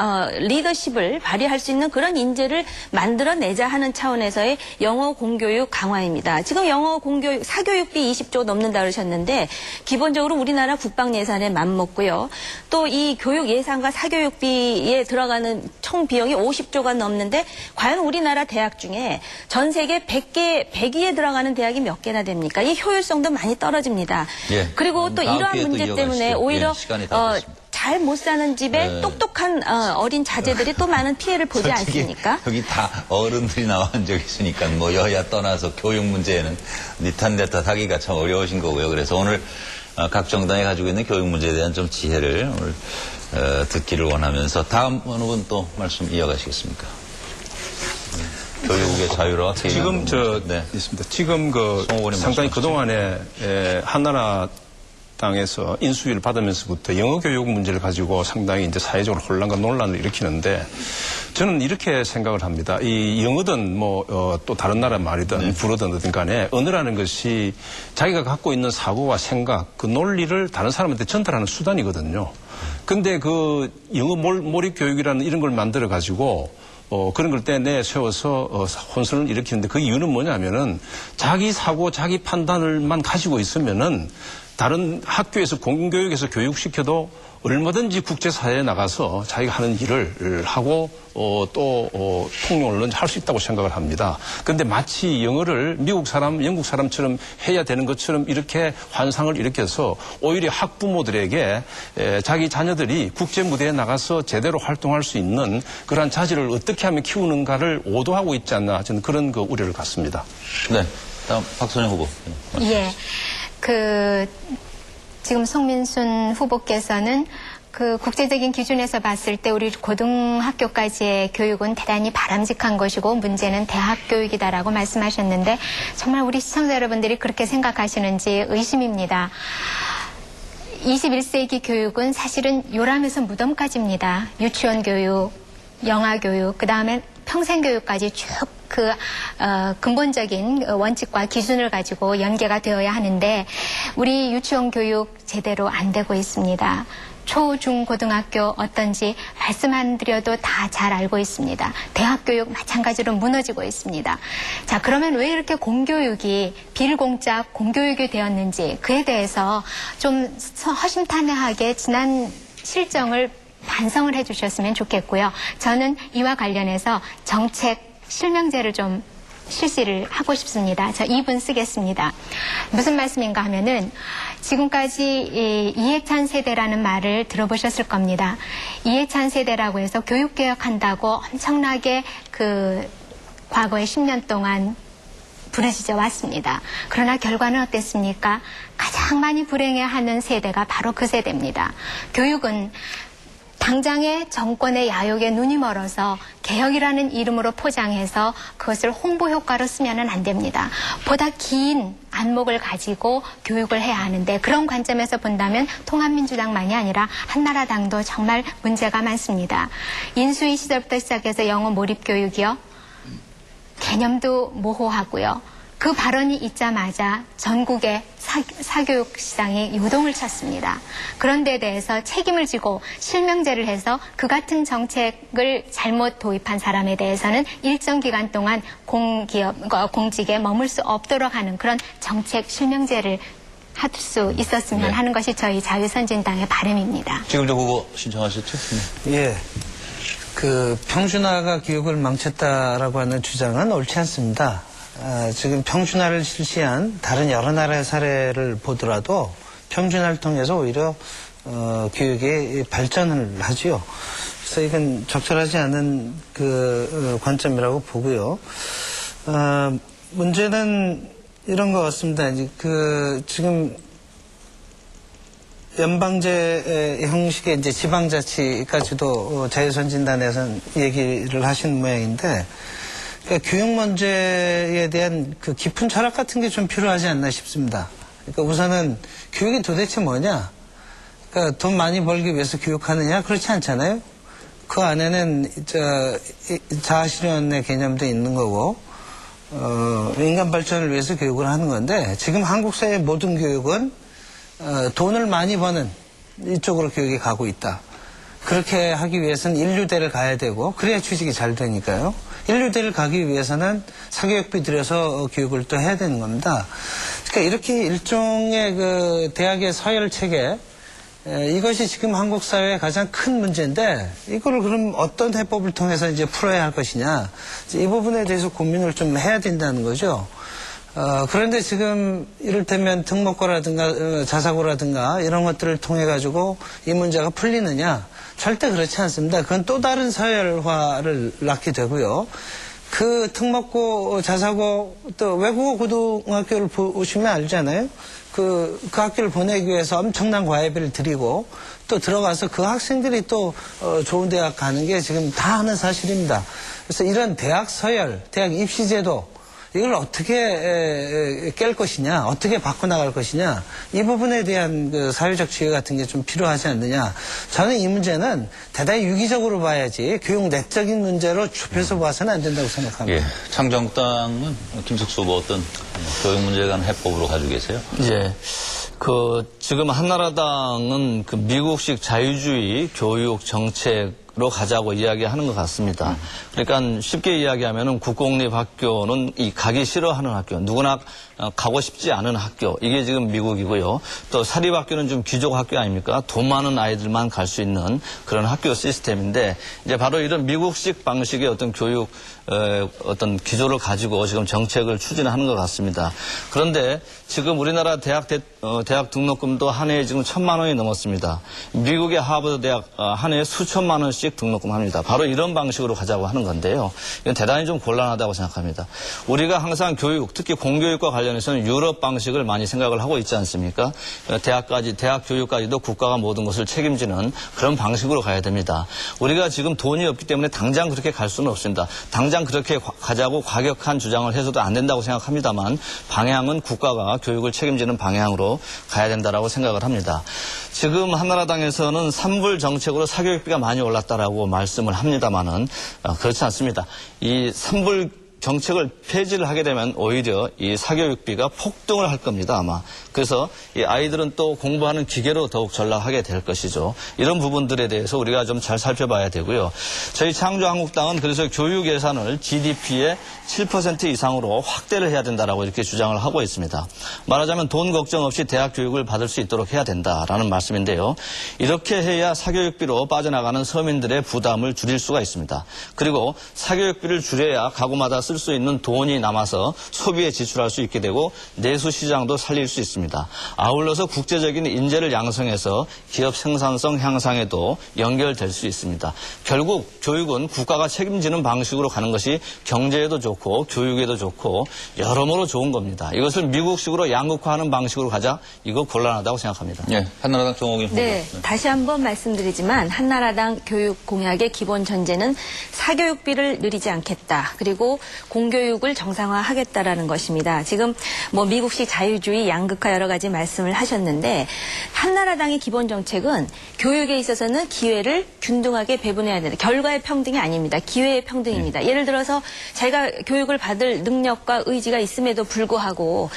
리더십을 발휘할 수 있는 그런 인재를 만들어내자 하는 차원에서의 영어 공교육 강화입니다. 지금 영어 공교육 사교육비 20조 넘는다 그러셨는데 기본적으로 우리나라 국방 예산에 맞먹고요. 또 이 교육 예산과 사교육비에 들어가는 총 비용이 50조가 넘는데 과연 우리나라 대학 중에 전 세계 100위에 들어가는 대학이 몇 개나 됩니까? 이 효율성도 많이 떨어집니다. 예. 그리고 또 이러한 기회에 또 문제 때문에 이어가시죠. 오히려 예, 시간이 다 됐습니다. 잘 못 사는 집에 네. 똑똑한 어린 자제들이 또 많은 피해를 보지 솔직히 않습니까? 여기 다 어른들이 나와 적 있으니까 뭐 여야 떠나서 교육 문제에는 니탄 내탓 하기가 참 어려우신 거고요. 그래서 오늘 각 정당이 가지고 있는 교육 문제에 대한 좀 지혜를 오늘 듣기를 원하면서 다음 어느 분 또 말씀 이어가시겠습니까? 교육의 자유로와 지금 네. 있습니다. 지금 그 송호원님 상당히 말씀하시죠. 그동안에 한나라당에서 인수위를 받으면서부터 영어 교육 문제를 가지고 상당히 이제 사회적으로 혼란과 논란을 일으키는데 저는 이렇게 생각을 합니다. 이 영어든 또 다른 나라 말이든 불어든 어든 간에 언어라는 것이 자기가 갖고 있는 사고와 생각, 그 논리를 다른 사람한테 전달하는 수단이거든요. 근데 그 영어 몰입 교육이라는 이런 걸 만들어 가지고 그런 걸 떼내 세워서 혼선을 일으키는데 그 이유는 뭐냐면은 자기 사고, 자기 판단을만 가지고 있으면은 다른 학교에서 공교육에서 교육시켜도 얼마든지 국제사회에 나가서 자기가 하는 일을 하고 또 통용을 할 수 있다고 생각을 합니다. 그런데 마치 영어를 미국 사람, 영국 사람처럼 해야 되는 것처럼 이렇게 환상을 일으켜서 오히려 학부모들에게 자기 자녀들이 국제 무대에 나가서 제대로 활동할 수 있는 그러한 자질을 어떻게 하면 키우는가를 오도하고 있지 않나 저는 그런 그 우려를 갖습니다. 네. 다음 박선영 후보. 예. 지금 송민순 후보께서는 그 국제적인 기준에서 봤을 때 우리 고등학교까지의 교육은 대단히 바람직한 것이고 문제는 대학 교육이다라고 말씀하셨는데 정말 우리 시청자 여러분들이 그렇게 생각하시는지 의심입니다. 21세기 교육은 사실은 요람에서 무덤까지입니다. 유치원 교육, 영아 교육, 그다음에 평생 교육까지 쭉 근본적인 원칙과 기준을 가지고 연계가 되어야 하는데 우리 유치원 교육 제대로 안 되고 있습니다. 초, 중, 고등학교 어떤지 말씀 안 드려도 다 잘 알고 있습니다. 대학 교육 마찬가지로 무너지고 있습니다. 자, 그러면 왜 이렇게 공교육이 비일공짜 공교육이 되었는지 그에 대해서 좀 허심탄회하게 지난 실정을 반성을 해주셨으면 좋겠고요. 저는 이와 관련해서 정책 실명제를 좀 실시를 하고 싶습니다. 저 2분 쓰겠습니다. 무슨 말씀인가 하면은 지금까지 이해찬 세대라는 말을 들어보셨을 겁니다. 이해찬 세대라고 해서 교육개혁한다고 엄청나게 과거에 10년 동안 부르짖어 왔습니다. 그러나 결과는 어땠습니까? 가장 많이 불행해하는 세대가 바로 그 세대입니다. 교육은 당장의 정권의 야욕에 눈이 멀어서 개혁이라는 이름으로 포장해서 그것을 홍보 효과로 쓰면은 안 됩니다. 보다 긴 안목을 가지고 교육을 해야 하는데 그런 관점에서 본다면 통합민주당만이 아니라 한나라당도 정말 문제가 많습니다. 인수위 시절부터 시작해서 영어 몰입 교육이요. 개념도 모호하고요. 그 발언이 있자마자 전국의 사교육 시장이 요동을 쳤습니다. 그런 데에 대해서 책임을 지고 실명제를 해서 그 같은 정책을 잘못 도입한 사람에 대해서는 일정 기간 동안 공직에 머물 수 없도록 하는 그런 정책 실명제를 할 수 있었으면 네. 하는 것이 저희 자유선진당의 바람입니다. 지금 저 그거 신청하셨죠? 네. 예. 그 평준화가 교육을 망쳤다라고 하는 주장은 옳지 않습니다. 지금 평준화를 실시한 다른 여러 나라의 사례를 보더라도 평준화를 통해서 오히려 교육이 발전을 하지요. 그래서 이건 적절하지 않은 그 관점이라고 보고요. 문제는 이런 것 같습니다. 지금 연방제 형식의 이제 지방자치까지도 자유선진단에서는 얘기를 하신 모양인데, 그러니까 교육 문제에 대한 그 깊은 철학 같은 게 좀 필요하지 않나 싶습니다. 그러니까 우선은 교육이 도대체 뭐냐? 그러니까 돈 많이 벌기 위해서 교육하느냐? 그렇지 않잖아요. 그 안에는 자아실현의 개념도 있는 거고, 인간 발전을 위해서 교육을 하는 건데, 지금 한국 사회의 모든 교육은 돈을 많이 버는 이쪽으로 교육이 가고 있다. 그렇게 하기 위해서는 인류대를 가야 되고 그래야 취직이 잘 되니까요. 인류대를 가기 위해서는 사교육비 들여서 교육을 또 해야 되는 겁니다. 그러니까 이렇게 일종의 그 대학의 서열 체계, 이것이 지금 한국 사회의 가장 큰 문제인데 이거를 그럼 어떤 해법을 통해서 이제 풀어야 할 것이냐, 이 부분에 대해서 고민을 좀 해야 된다는 거죠. 그런데 지금 이를테면 특목고라든가 자사고라든가 이런 것들을 통해 가지고 이 문제가 풀리느냐? 절대 그렇지 않습니다. 그건 또 다른 서열화를 낳게 되고요. 그 특목고, 자사고, 또 외국어 고등학교를 보시면 알잖아요. 그 학교를 보내기 위해서 엄청난 과외비를 들이고 또 들어가서 그 학생들이 또 좋은 대학 가는 게 지금 다 아는 사실입니다. 그래서 이런 대학 서열, 대학 입시제도, 이걸 어떻게 깰 것이냐, 어떻게 바꿔나갈 것이냐, 이 부분에 대한 그 사회적 지혜 같은 게 좀 필요하지 않느냐. 저는 이 문제는 대단히 유기적으로 봐야지 교육 내적인 문제로 좁혀서 봐서는 안 된다고 생각합니다. 예. 창정당은 김석수 후보 어떤 교육 문제에 관한 해법으로 가지고 계세요? 예. 지금 한나라당은 그 미국식 자유주의 교육 정책으로 가자고 이야기하는 것 같습니다. 그러니까 쉽게 이야기하면은 국공립학교는 이 가기 싫어하는 학교, 누구나 가고 싶지 않은 학교, 이게 지금 미국이고요. 또 사립학교는 좀 귀족 학교 아닙니까? 돈 많은 아이들만 갈 수 있는 그런 학교 시스템인데, 이제 바로 이런 미국식 방식의 어떤 교육 어떤 기조를 가지고 지금 정책을 추진하는 것 같습니다. 그런데 지금 우리나라 대학 등록금도 한 해에 지금 1,000만 원이 넘었습니다. 미국의 하버드 대학 한 해에 수천만 원씩 등록금 합니다. 바로 이런 방식으로 가자고 하는 건데요. 이건 대단히 좀 곤란하다고 생각합니다. 우리가 항상 교육, 특히 공교육과 관련해서는 유럽 방식을 많이 생각을 하고 있지 않습니까? 대학 교육까지도 국가가 모든 것을 책임지는 그런 방식으로 가야 됩니다. 우리가 지금 돈이 없기 때문에 당장 그렇게 갈 수는 없습니다. 당장 그렇게 가자고 과격한 주장을 해서도 안 된다고 생각합니다만, 방향은 국가가 교육을 책임지는 방향으로 가야 된다라고 생각을 합니다. 지금 한나라당에서는 산불 정책으로 사교육비가 많이 올랐다라고 말씀을 합니다만은 그렇지 않습니다. 이 산불 정책을 폐지를 하게 되면 오히려 이 사교육비가 폭등을 할 겁니다, 아마. 그래서 이 아이들은 또 공부하는 기계로 더욱 전락하게 될 것이죠. 이런 부분들에 대해서 우리가 좀 잘 살펴봐야 되고요. 저희 창조한국당은 그래서 교육 예산을 GDP의 7% 이상으로 확대를 해야 된다라고 이렇게 주장을 하고 있습니다. 말하자면 돈 걱정 없이 대학 교육을 받을 수 있도록 해야 된다라는 말씀인데요. 이렇게 해야 사교육비로 빠져나가는 서민들의 부담을 줄일 수가 있습니다. 그리고 사교육비를 줄여야 가구마다 쓸 수 있는 돈이 남아서 소비에 지출할 수 있게 되고 내수 시장도 살릴 수 있습니다. 아울러서 국제적인 인재를 양성해서 기업 생산성 향상에도 연결될 수 있습니다. 결국 교육은 국가가 책임지는 방식으로 가는 것이 경제에도 좋고 교육에도 좋고 여러모로 좋은 겁니다. 이것을 미국식으로 양극화하는 방식으로 가자, 이거 곤란하다고 생각합니다. 예, 한나라당 정옥인 후보. 네, 다시 한번 말씀드리지만 한나라당 교육 공약의 기본 전제는 사교육비를 늘리지 않겠다. 그리고 공교육을 정상화하겠다라는 것입니다. 지금 뭐 미국식 자유주의, 양극화 여러 가지 말씀을 하셨는데 한나라당의 기본 정책은 교육에 있어서는 기회를 균등하게 배분해야 된다. 결과의 평등이 아닙니다. 기회의 평등입니다. 예를 들어서 자기가 교육을 받을 능력과 의지가 있음에도 불구하고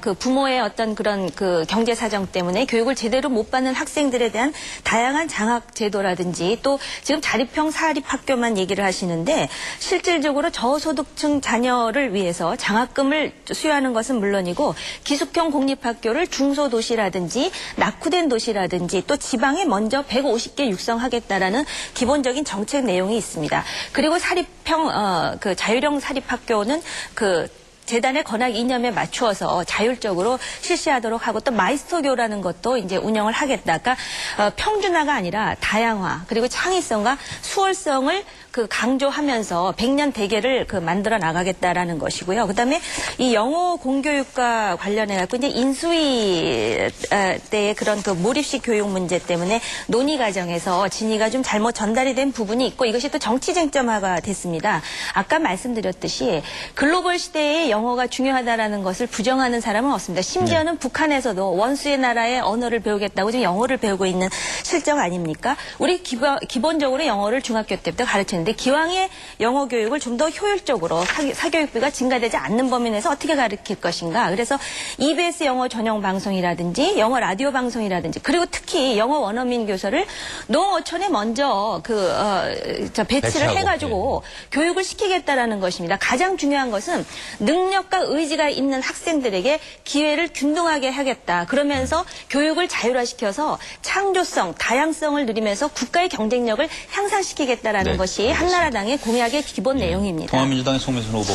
그 부모의 어떤 그런 그 경제 사정 때문에 교육을 제대로 못 받는 학생들에 대한 다양한 장학 제도라든지 또 지금 자립형 사립학교만 얘기를 하시는데 실질적으로 저소득층 자녀를 위해서 장학금을 수여하는 것은 물론이고 기숙형 공립학교를 중소도시라든지 낙후된 도시라든지 또 지방에 먼저 150개 육성하겠다라는 기본적인 정책 내용이 있습니다. 그리고 사립형 그 자율형 사립학교는 그 재단의 권학 이념에 맞추어서 자율적으로 실시하도록 하고 또 마이스터교라는 것도 이제 운영을 하겠다. 그러니까 평준화가 아니라 다양화 그리고 창의성과 수월성을 그 강조하면서 100년 대계를 그 만들어 나가겠다라는 것이고요. 그다음에 이 영어 공교육과 관련해 갖고 이제 인수위 때의 그런 그 몰입식 교육 문제 때문에 논의 과정에서 진위가 좀 잘못 전달이 된 부분이 있고 이것이 또 정치 쟁점화가 됐습니다. 아까 말씀드렸듯이 글로벌 시대에 영어가 중요하다라는 것을 부정하는 사람은 없습니다. 심지어는 북한에서도 원수의 나라의 언어를 배우겠다고 지금 영어를 배우고 있는 실정 아닙니까? 우리 기본적으로 영어를 중학교 때부터 가르치는데 기왕에 영어 교육을 좀 더 효율적으로 사교육비가 증가되지 않는 범위 내에서 어떻게 가르칠 것인가. 그래서 EBS 영어 전용 방송이라든지 영어 라디오 방송이라든지 그리고 특히 영어 원어민 교사를 농어촌에 먼저 배치를 해가지고 교육을 시키겠다라는 것입니다. 가장 중요한 것은 능력과 의지가 있는 학생들에게 기회를 균등하게 하겠다. 그러면서 교육을 자율화시켜서 창조성, 다양성을 누리면서 국가의 경쟁력을 향상시키겠다라는 네, 것이 알겠습니다. 한나라당의 공약의 기본 내용입니다. 통합민주당의 송민순 후보.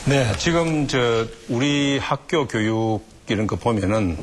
네, 지금 우리 학교 교육 이런 거 보면은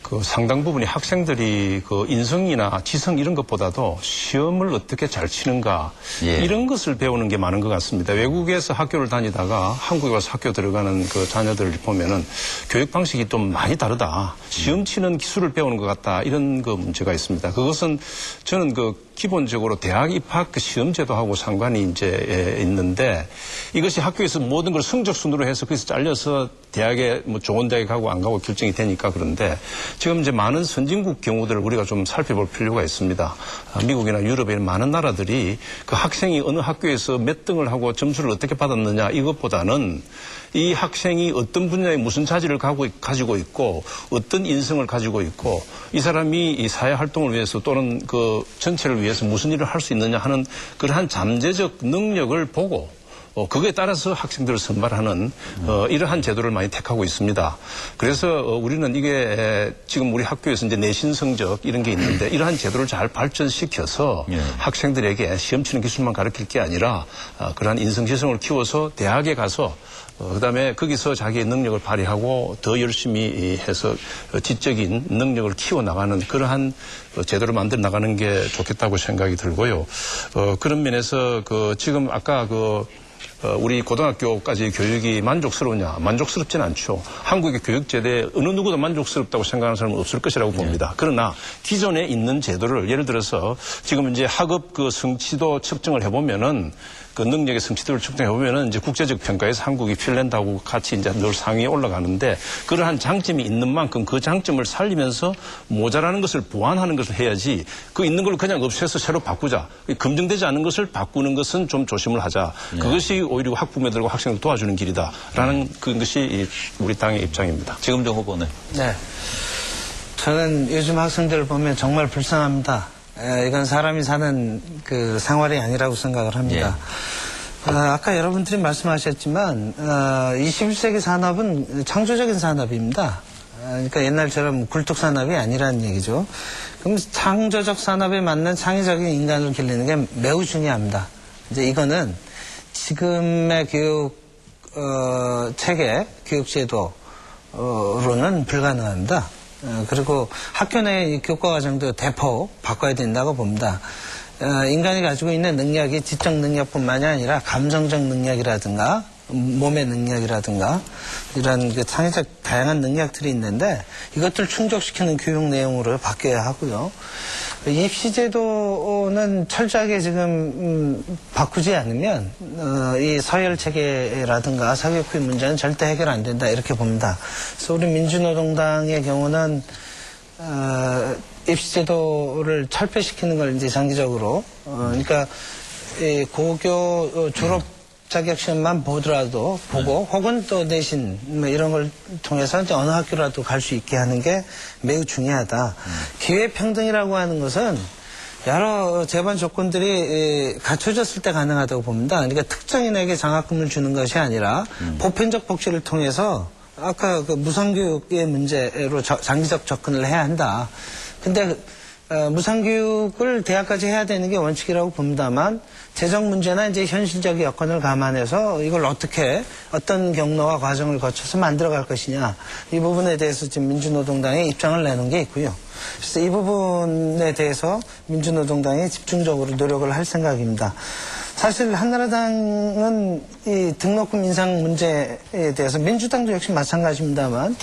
그 상당 부분이 학생들이 그 인성이나 지성 이런 것보다도 시험을 어떻게 잘 치는가 이런 것을 배우는 게 많은 것 같습니다. 외국에서 학교를 다니다가 한국에 와서 학교 들어가는 그 자녀들을 보면은 교육 방식이 좀 많이 다르다. 시험 치는 기술을 배우는 것 같다. 이런 그 문제가 있습니다. 그것은 저는 기본적으로 대학 입학 시험제도하고 상관이 이제 있는데 이것이 학교에서 모든 걸 성적 순으로 해서 거기서 잘려서 대학에 뭐 좋은 대학 가고 안 가고 결정이 되니까 그런데 지금 이제 많은 선진국 경우들을 우리가 좀 살펴볼 필요가 있습니다. 미국이나 유럽에 있는 많은 나라들이 그 학생이 어느 학교에서 몇 등을 하고 점수를 어떻게 받았느냐 이것보다는 이 학생이 어떤 분야에 무슨 자질을 가지고 있고 어떤 인성을 가지고 있고 이 사람이 이 사회 활동을 위해서 또는 그 전체를 위해서 무슨 일을 할 수 있느냐 하는 그러한 잠재적 능력을 보고 그거에 따라서 학생들을 선발하는 이러한 제도를 많이 택하고 있습니다. 그래서 우리는 이게 지금 우리 학교에서 이제 내신 성적 이런 게 있는데 이러한 제도를 잘 발전시켜서 학생들에게 시험 치는 기술만 가르칠 게 아니라 그러한 인성지성을 키워서 대학에 가서 그다음에 거기서 자기의 능력을 발휘하고 더 열심히 해서 지적인 능력을 키워나가는 그러한 제도를 만들어 나가는 게 좋겠다고 생각이 들고요. 그런 면에서 지금 아까 우리 고등학교까지 교육이 만족스러우냐? 만족스럽진 않죠. 한국의 교육제도에 어느 누구도 만족스럽다고 생각하는 사람은 없을 것이라고 봅니다. 그러나 기존에 있는 제도를 예를 들어서 지금 이제 학업 성취도 측정을 해보면은 그 능력의 성취도를 측정해보면은 이제 국제적 평가에서 한국이 핀란드하고 같이 이제 늘 상위에 올라가는데 그러한 장점이 있는 만큼 그 장점을 살리면서 모자라는 것을 보완하는 것을 해야지 그 있는 걸 그냥 없애서 새로 바꾸자. 검증되지 않은 것을 바꾸는 것은 좀 조심을 하자. 그것이 오히려 학부모들과 학생을 도와주는 길이다라는 그것이 우리 당의 입장입니다. 지금정 후보는. 네. 저는 요즘 학생들을 보면 정말 불쌍합니다. 이건 사람이 사는 그 생활이 아니라고 생각을 합니다. 아까 여러분들이 말씀하셨지만 21세기 산업은 창조적인 산업입니다. 그러니까 옛날처럼 굴뚝산업이 아니라는 얘기죠. 그럼 창조적 산업에 맞는 창의적인 인간을 기르는 게 매우 중요합니다. 이제 이거는 지금의 교육 체계, 교육제도로는 불가능합니다. 그리고 학교 내 이 교과과정도 대폭 바꿔야 된다고 봅니다. 인간이 가지고 있는 능력이 지적 능력뿐만이 아니라 감정적 능력이라든가 몸의 능력이라든가 이런 그 창의적 다양한 능력들이 있는데 이것들 충족시키는 교육 내용으로 바뀌어야 하고요. 입시제도는 철저하게 지금 바꾸지 않으면 이 서열 체계라든가 사교육의 문제는 절대 해결 안 된다 이렇게 봅니다. 그래서 우리 민주노동당의 경우는 입시제도를 철폐시키는 걸 이제 장기적으로 그러니까 이 고교 졸업 자격시험만 보더라도 보고 혹은 또 내신 뭐 이런 걸 통해서 이제 어느 학교라도 갈 수 있게 하는 게 매우 중요하다. 기회평등이라고 하는 것은 여러 재반 조건들이 갖춰졌을 때 가능하다고 봅니다. 그러니까 특정인에게 장학금을 주는 것이 아니라 보편적 복지를 통해서 아까 그 무상교육의 문제로 장기적 접근을 해야 한다. 근데 무상교육을 대학까지 해야 되는 게 원칙이라고 봅니다만 재정 문제나 이제 현실적 여건을 감안해서 이걸 어떻게 어떤 경로와 과정을 거쳐서 만들어갈 것이냐 이 부분에 대해서 지금 민주노동당의 입장을 내놓은 게 있고요. 그래서 이 부분에 대해서 민주노동당이 집중적으로 노력을 할 생각입니다. 사실 한나라당은 이 등록금 인상 문제에 대해서 민주당도 역시 마찬가지입니다만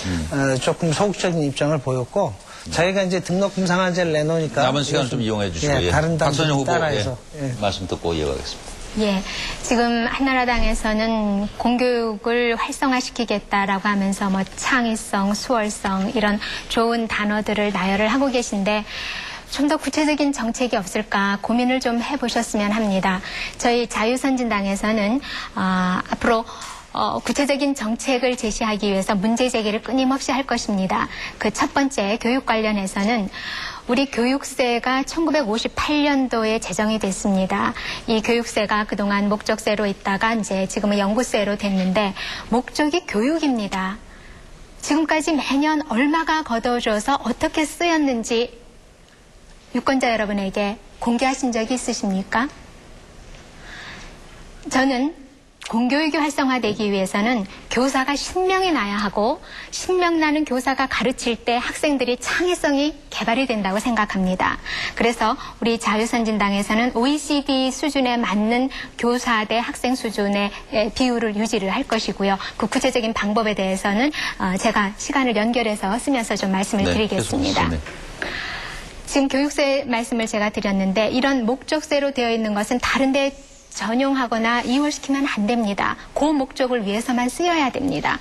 조금 소극적인 입장을 보였고 저희가 이제 등록금 상한제를 내놓으니까 남은 시간을 좀 이용해 주시고 예, 다른 박선영 당들이 후보 따라해서 말씀 듣고 이어가겠습니다. 예, 지금 한나라당에서는 공교육을 활성화시키겠다라고 하면서 뭐 창의성, 수월성 이런 좋은 단어들을 나열을 하고 계신데 좀 더 구체적인 정책이 없을까 고민을 좀 해보셨으면 합니다. 저희 자유선진당에서는 앞으로 구체적인 정책을 제시하기 위해서 문제 제기를 끊임없이 할 것입니다. 그 첫 번째 교육 관련해서는 우리 교육세가 1958년도에 제정이 됐습니다. 이 교육세가 그동안 목적세로 있다가 이제 지금은 연구세로 됐는데 목적이 교육입니다. 지금까지 매년 얼마가 걷어져서 어떻게 쓰였는지 유권자 여러분에게 공개하신 적이 있으십니까? 저는 공교육이 활성화되기 위해서는 교사가 신명이 나야 하고 신명 나는 교사가 가르칠 때 학생들이 창의성이 개발이 된다고 생각합니다. 그래서 우리 자유선진당에서는 OECD 수준에 맞는 교사 대 학생 수준의 비율을 유지를 할 것이고요. 그 구체적인 방법에 대해서는 제가 시간을 연결해서 쓰면서 좀 말씀을 드리겠습니다. 지금 교육세 말씀을 제가 드렸는데 이런 목적세로 되어 있는 것은 다른 데 전용하거나 이월시키면 안 됩니다. 그 목적을 위해서만 쓰여야 됩니다.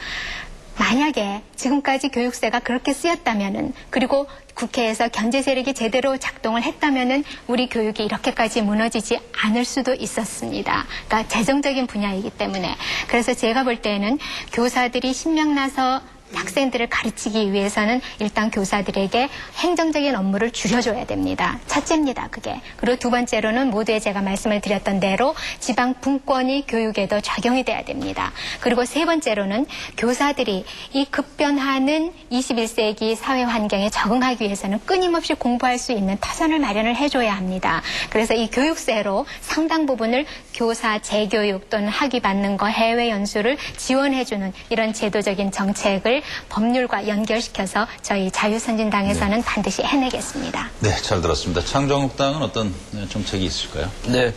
만약에 지금까지 교육세가 그렇게 쓰였다면은 그리고 국회에서 견제 세력이 제대로 작동을 했다면은 우리 교육이 이렇게까지 무너지지 않을 수도 있었습니다. 그러니까 재정적인 분야이기 때문에. 그래서 제가 볼 때는 교사들이 신명나서 학생들을 가르치기 위해서는 일단 교사들에게 행정적인 업무를 줄여줘야 됩니다. 첫째입니다, 그게. 그리고 두 번째로는 모두에 제가 말씀을 드렸던 대로 지방 분권이 교육에도 적용이 돼야 됩니다. 그리고 세 번째로는 교사들이 이 급변하는 21세기 사회 환경에 적응하기 위해서는 끊임없이 공부할 수 있는 터전을 마련을 해줘야 합니다. 그래서 이 교육세로 상당 부분을 교사 재교육 또는 학위 받는 거 해외 연수를 지원해주는 이런 제도적인 정책을 법률과 연결시켜서 저희 자유선진당에서는 반드시 해내겠습니다. 네, 잘 들었습니다. 창조한국당은 어떤 정책이 있을까요? 네,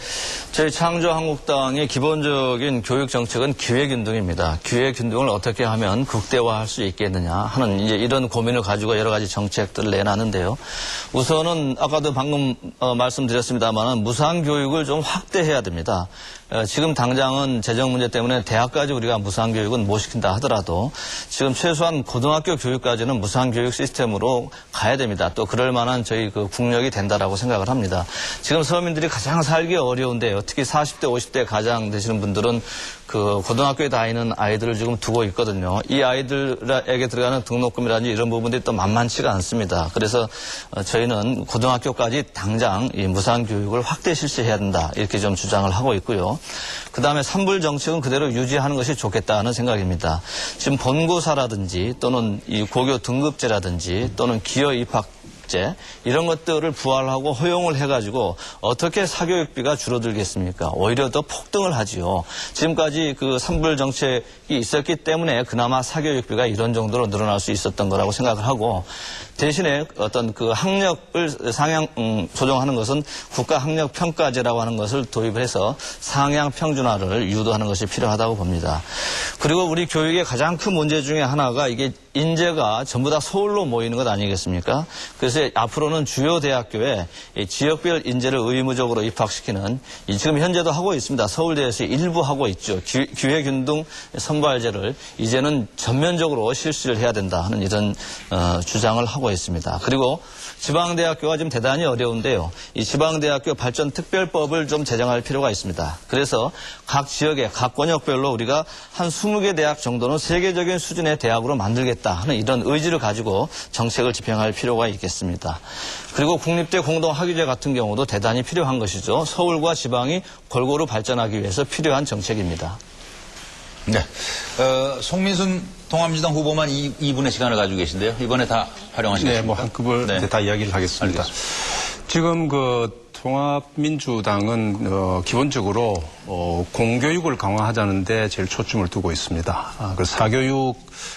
저희 창조한국당의 기본적인 교육 정책은 기회균등입니다. 기회균등을 어떻게 하면 극대화할 수 있겠느냐 하는 이제 이런 고민을 가지고 여러 가지 정책들을 내놨는데요. 우선은 아까도 방금 말씀드렸습니다만 무상교육을 좀 확대해야 됩니다. 지금 당장은 재정 문제 때문에 대학까지 우리가 무상교육은 못 시킨다 하더라도 지금 최소한 고등학교 교육까지는 무상교육 시스템으로 가야 됩니다. 또 그럴 만한 저희 그 국력이 된다라고 생각을 합니다. 지금 서민들이 가장 살기 어려운데요. 특히 40대, 50대 가장 되시는 분들은 그 고등학교에 다니는 아이들을 지금 두고 있거든요. 이 아이들에게 들어가는 등록금이라든지 이런 부분들이 또 만만치가 않습니다. 그래서 저희는 고등학교까지 당장 이 무상교육을 확대 실시해야 된다. 이렇게 좀 주장을 하고 있고요. 그다음에 산불 정책은 그대로 유지하는 것이 좋겠다는 생각입니다. 지금 본고사라든지 또는 이 고교 등급제라든지 또는 기여 입학 사교육제 이런 것들을 부활하고 허용을 해가지고 어떻게 사교육비가 줄어들겠습니까? 오히려 더 폭등을 하지요. 지금까지 그 산불 정책이 있었기 때문에 그나마 사교육비가 이런 정도로 늘어날 수 있었던 거라고 생각을 하고 대신에 어떤 그 학력을 상향 조정하는 것은 국가학력평가제라고 하는 것을 도입을 해서 상향 평준화를 유도하는 것이 필요하다고 봅니다. 그리고 우리 교육의 가장 큰 문제 중에 하나가 이게 인재가 전부 다 서울로 모이는 것 아니겠습니까? 그래서 앞으로는 주요 대학교에 지역별 인재를 의무적으로 입학시키는 지금 현재도 하고 있습니다. 서울대에서 일부 하고 있죠. 기회균등 선발제를 이제는 전면적으로 실시를 해야 된다 하는 이런 주장을 하고 있습니다. 그리고 지방대학교가 지금 대단히 어려운데요. 이 지방대학교 발전특별법을 좀 제정할 필요가 있습니다. 그래서 각 지역의 각 권역별로 우리가 한 20개 대학 정도는 세계적인 수준의 대학으로 만들겠다 하는 이런 의지를 가지고 정책을 집행할 필요가 있겠습니다. 그리고 국립대 공동학위제 같은 경우도 대단히 필요한 것이죠. 서울과 지방이 골고루 발전하기 위해서 필요한 정책입니다. 네. 송민순 통합민주당 후보만 2분의 시간을 가지고 계신데요. 이번에 다 활용하시겠습니까? 네, 뭐 한꺼번에 네. 다 이야기를 하겠습니다. 지금 그 통합민주당은 기본적으로 공교육을 강화하자는데 제일 초점을 두고 있습니다. 그래서 사교육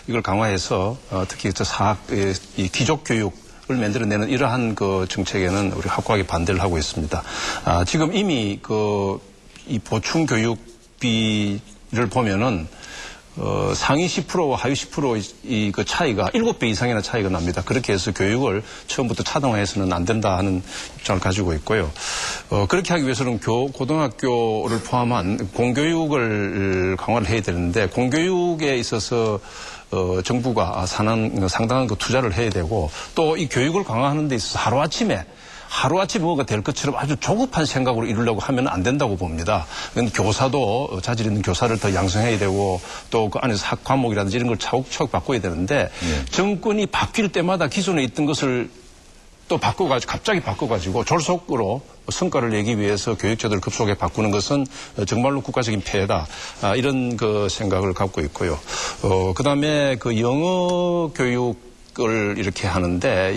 이걸 강화해서 특히 이 기족교육을 만들어내는 이러한 그 정책에는 우리 확고하게 반대를 하고 있습니다. 지금 이미 이 보충교육비를 보면은 상위 10%와 하위 10% 그 차이가 7배 이상이나 차이가 납니다. 그렇게 해서 교육을 처음부터 차등화해서는 안 된다 하는 입장을 가지고 있고요. 그렇게 하기 위해서는 고등학교를 포함한 공교육을 강화를 해야 되는데 공교육에 있어서 정부가 상당한 그 투자를 해야 되고 또 이 교육을 강화하는 데 있어서 하루아침에 뭐가 될 것처럼 아주 조급한 생각으로 이루려고 하면 안 된다고 봅니다. 교사도 자질 있는 교사를 더 양성해야 되고 또 그 안에서 학 과목이라든지 이런 걸 차곡차곡 바꿔야 되는데 정권이 바뀔 때마다 기존에 있던 것을 또 갑자기 바꿔가지고 졸속으로 성과를 내기 위해서 교육제도를 급속하게 바꾸는 것은 정말로 국가적인 폐해다. 이런 그 생각을 갖고 있고요. 그다음에 그 영어 교육을 이렇게 하는데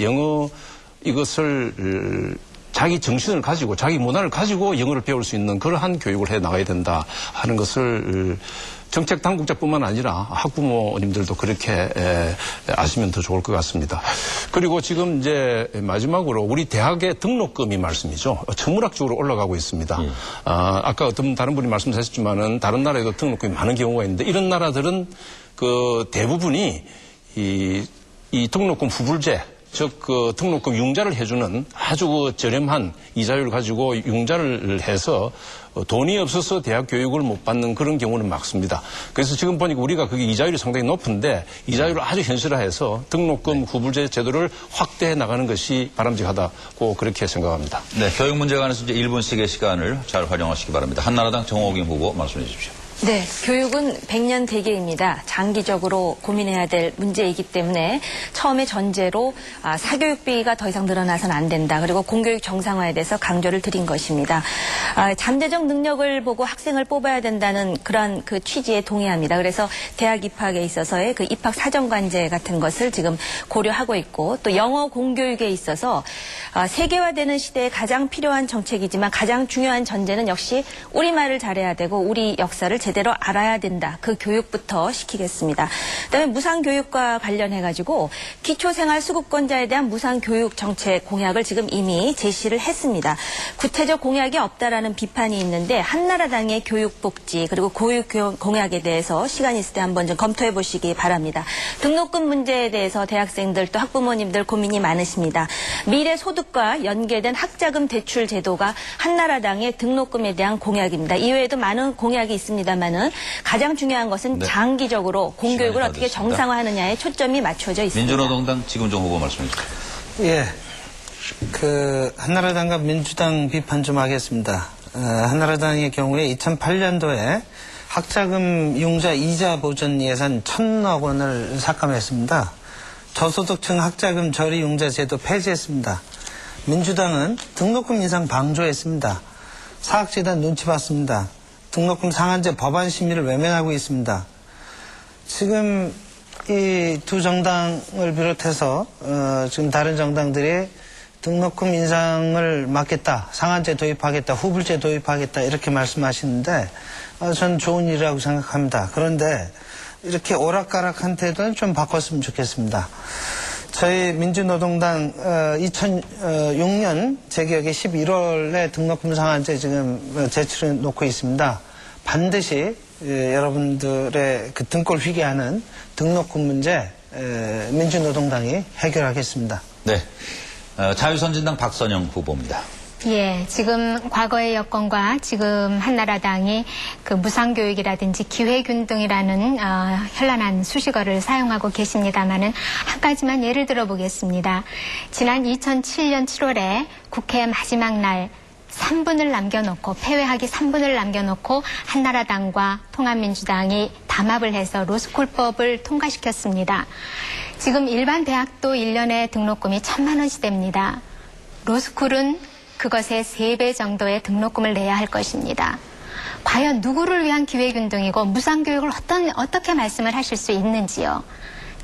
이것을 자기 정신을 가지고 자기 문화를 가지고 영어를 배울 수 있는 그러한 교육을 해 나가야 된다 하는 것을 정책 당국자뿐만 아니라 학부모님들도 그렇게 아시면 더 좋을 것 같습니다. 그리고 지금 이제 마지막으로 우리 대학의 등록금이 말씀이죠. 천문학적으로 올라가고 있습니다. 아까 어떤 다른 분이 말씀하셨지만은 다른 나라에도 등록금이 많은 경우가 있는데 이런 나라들은 그 대부분이 이 등록금 후불제 즉 그 등록금 융자를 해주는 아주 그 저렴한 이자율을 가지고 융자를 해서 돈이 없어서 대학 교육을 못 받는 그런 경우는 많습니다. 그래서 지금 보니까 우리가 그게 이자율이 상당히 높은데 이자율을 아주 현실화해서 등록금 후불제 제도를 확대해 나가는 것이 바람직하다고 그렇게 생각합니다. 네, 교육 문제에 관해서 이제 1분씩의 시간을 잘 활용하시기 바랍니다. 한나라당 정호긴 후보 말씀해 주십시오. 네, 교육은 100년 대계입니다. 장기적으로 고민해야 될 문제이기 때문에 처음에 전제로 사교육비가 더 이상 늘어나서는 안 된다. 그리고 공교육 정상화에 대해서 강조를 드린 것입니다. 잠재적 능력을 보고 학생을 뽑아야 된다는 그런 그 취지에 동의합니다. 그래서 대학 입학에 있어서의 그 입학 사정관제 같은 것을 지금 고려하고 있고 또 영어 공교육에 있어서 세계화되는 시대에 가장 필요한 정책이지만 가장 중요한 전제는 역시 우리말을 잘해야 되고 우리 역사를 제대로 알아야 된다. 그 교육부터 시키겠습니다. 그다음에 무상교육과 관련해가지고 기초생활수급권자에 대한 무상교육 정책 공약을 지금 이미 제시를 했습니다. 구체적 공약이 없다라는 비판이 있는데 한나라당의 교육복지 그리고 교육 공약에 대해서 시간 있을 때 한번 좀 검토해 보시기 바랍니다. 등록금 문제에 대해서 대학생들 또 학부모님들 고민이 많으십니다. 미래 소득과 연계된 학자금 대출 제도가 한나라당의 등록금에 대한 공약입니다. 이외에도 많은 공약이 있습니다만은 가장 중요한 것은 장기적으로 공교육을 어떻게 정상화하느냐에 초점이 맞춰져 있습니다. 민주노동당 지금종 후보 말씀해 주십시오. 예. 한나라당과 민주당 비판 좀 하겠습니다. 한나라당의 경우에 2008년도에 학자금 융자 이자 보전 예산 1,000억 원을 삭감했습니다. 저소득층 학자금 저리 융자 제도 폐지했습니다. 민주당은 등록금 인상 방조했습니다. 사학재단 눈치 봤습니다. 등록금 상한제 법안 심의를 외면하고 있습니다. 지금 이 두 정당을 비롯해서 지금 다른 정당들이 등록금 인상을 막겠다, 상한제 도입하겠다, 후불제 도입하겠다 이렇게 말씀하시는데 전 좋은 일이라고 생각합니다. 그런데 이렇게 오락가락한 태도는 좀 바꿨으면 좋겠습니다. 저희 민주노동당 2006년 제 기억에 11월에 등록금 상한제 지금 제출해 놓고 있습니다. 반드시 여러분들의 그 등골 휘게 하는 등록금 문제 민주노동당이 해결하겠습니다. 네. 자유선진당 박선영 후보입니다. 예, 지금 과거의 여건과 지금 한나라당이 그 무상교육이라든지 기회균등이라는 현란한 수식어를 사용하고 계십니다만은 한 가지만 예를 들어 보겠습니다. 지난 2007년 7월에 국회 마지막 날 3분을 남겨놓고 폐회하기 3분을 남겨놓고 한나라당과 통합민주당이 담합을 해서 로스쿨법을 통과시켰습니다. 지금 일반 대학도 1년에 등록금이 1,000만 원씩 됩니다. 로스쿨은 그것의 3배 정도의 등록금을 내야 할 것입니다. 과연 누구를 위한 기회균등이고 무상교육을 어떻게 말씀을 하실 수 있는지요?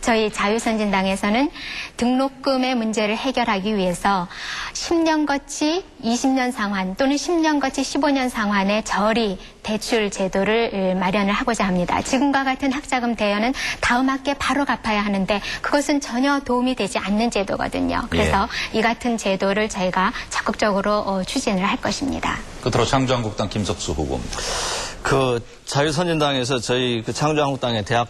저희 자유선진당에서는 등록금의 문제를 해결하기 위해서 10년 거치 20년 상환 또는 10년 거치 15년 상환의 저리 대출 제도를 마련을 하고자 합니다. 지금과 같은 학자금 대여는 다음 학기에 바로 갚아야 하는데 그것은 전혀 도움이 되지 않는 제도거든요. 그래서 이 같은 제도를 저희가 적극적으로 추진을 할 것입니다. 끝으로 창조한국당 김석수 후보입니다. 그 자유선진당에서 저희 그 창조한국당의 대학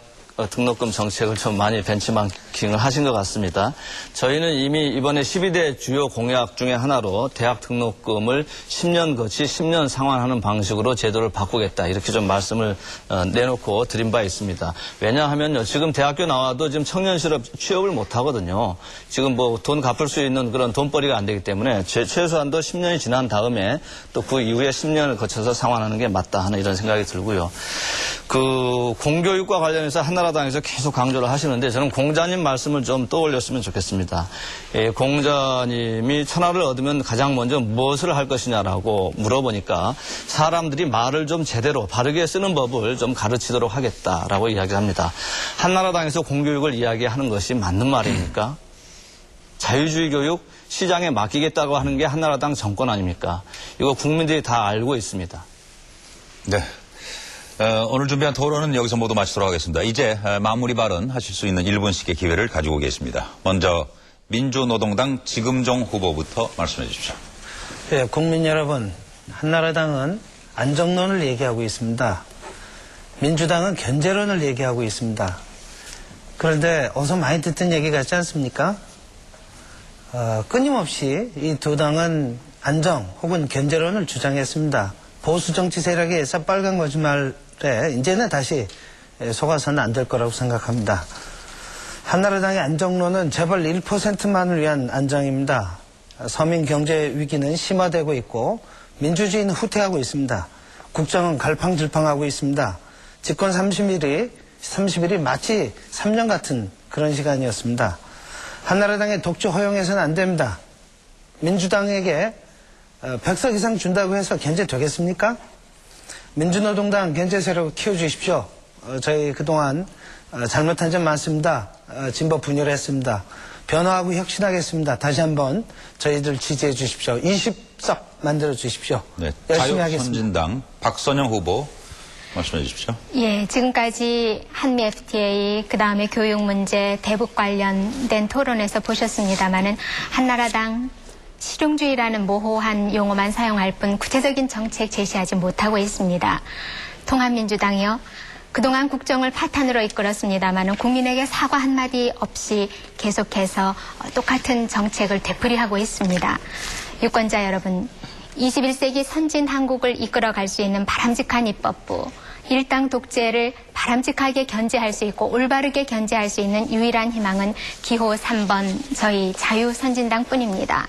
등록금 정책을 좀 많이 벤치마킹을 하신 것 같습니다. 저희는 이미 이번에 12대 주요 공약 중에 하나로 대학 등록금을 10년 거치 10년 상환하는 방식으로 제도를 바꾸겠다 이렇게 좀 말씀을 내놓고 드린 바 있습니다. 왜냐하면요 지금 대학교 나와도 지금 청년 실업 취업을 못 하거든요. 지금 뭐 돈 갚을 수 있는 그런 돈벌이가 안 되기 때문에 최소한도 10년이 지난 다음에 또 그 이후에 10년을 거쳐서 상환하는 게 맞다 하는 이런 생각이 들고요. 그 공교육과 관련해서 한나라당에서 계속 강조를 하시는데 저는 공자님 말씀을 좀 떠올렸으면 좋겠습니다. 공자님이 천하를 얻으면 가장 먼저 무엇을 할 것이냐라고 물어보니까 사람들이 말을 좀 제대로 바르게 쓰는 법을 좀 가르치도록 하겠다라고 이야기합니다. 한나라당에서 공교육을 이야기하는 것이 맞는 말입니까? 자유주의 교육 시장에 맡기겠다고 하는 게 한나라당 정권 아닙니까? 이거 국민들이 다 알고 있습니다. 네. 오늘 준비한 토론은 여기서 모두 마치도록 하겠습니다. 이제 마무리 발언 하실 수 있는 1분씩의 기회를 가지고 계십니다. 먼저 민주노동당 지금종 후보부터 말씀해 주십시오. 네, 국민 여러분, 한나라당은 안정론을 얘기하고 있습니다. 민주당은 견제론을 얘기하고 있습니다. 그런데 어서 많이 듣던 얘기 같지 않습니까? 끊임없이 이 두 당은 안정 혹은 견제론을 주장했습니다. 보수 정치 세력에 의해서 빨간 거짓말에 이제는 다시 속아서는 안 될 거라고 생각합니다. 한나라당의 안정론은 재벌 1%만을 위한 안정입니다. 서민 경제 위기는 심화되고 있고 민주주의는 후퇴하고 있습니다. 국정은 갈팡질팡하고 있습니다. 집권 30일이 마치 3년 같은 그런 시간이었습니다. 한나라당의 독주 허용해서는 안 됩니다. 민주당에게 100석 이상 준다고 해서 견제 되겠습니까? 민주노동당 견제 세력을 키워주십시오. 저희 그동안 잘못한 점 많습니다. 진보 분열했습니다. 변화하고 혁신하겠습니다. 다시 한번 저희들 지지해 주십시오. 20석 만들어 주십시오. 네, 열심히 하겠습니다. 자유선진당 박선영 후보 말씀해 주십시오. 예, 지금까지 한미 FTA, 그 다음에 교육 문제, 대북 관련된 토론에서 보셨습니다마는 한나라당 실용주의라는 모호한 용어만 사용할 뿐 구체적인 정책 제시하지 못하고 있습니다. 통합민주당이요. 그동안 국정을 파탄으로 이끌었습니다마는 국민에게 사과 한마디 없이 계속해서 똑같은 정책을 되풀이하고 있습니다. 유권자 여러분, 21세기 선진 한국을 이끌어갈 수 있는 바람직한 입법부, 일당 독재를 바람직하게 견제할 수 있고 올바르게 견제할 수 있는 유일한 희망은 기호 3번 저희 자유선진당뿐입니다.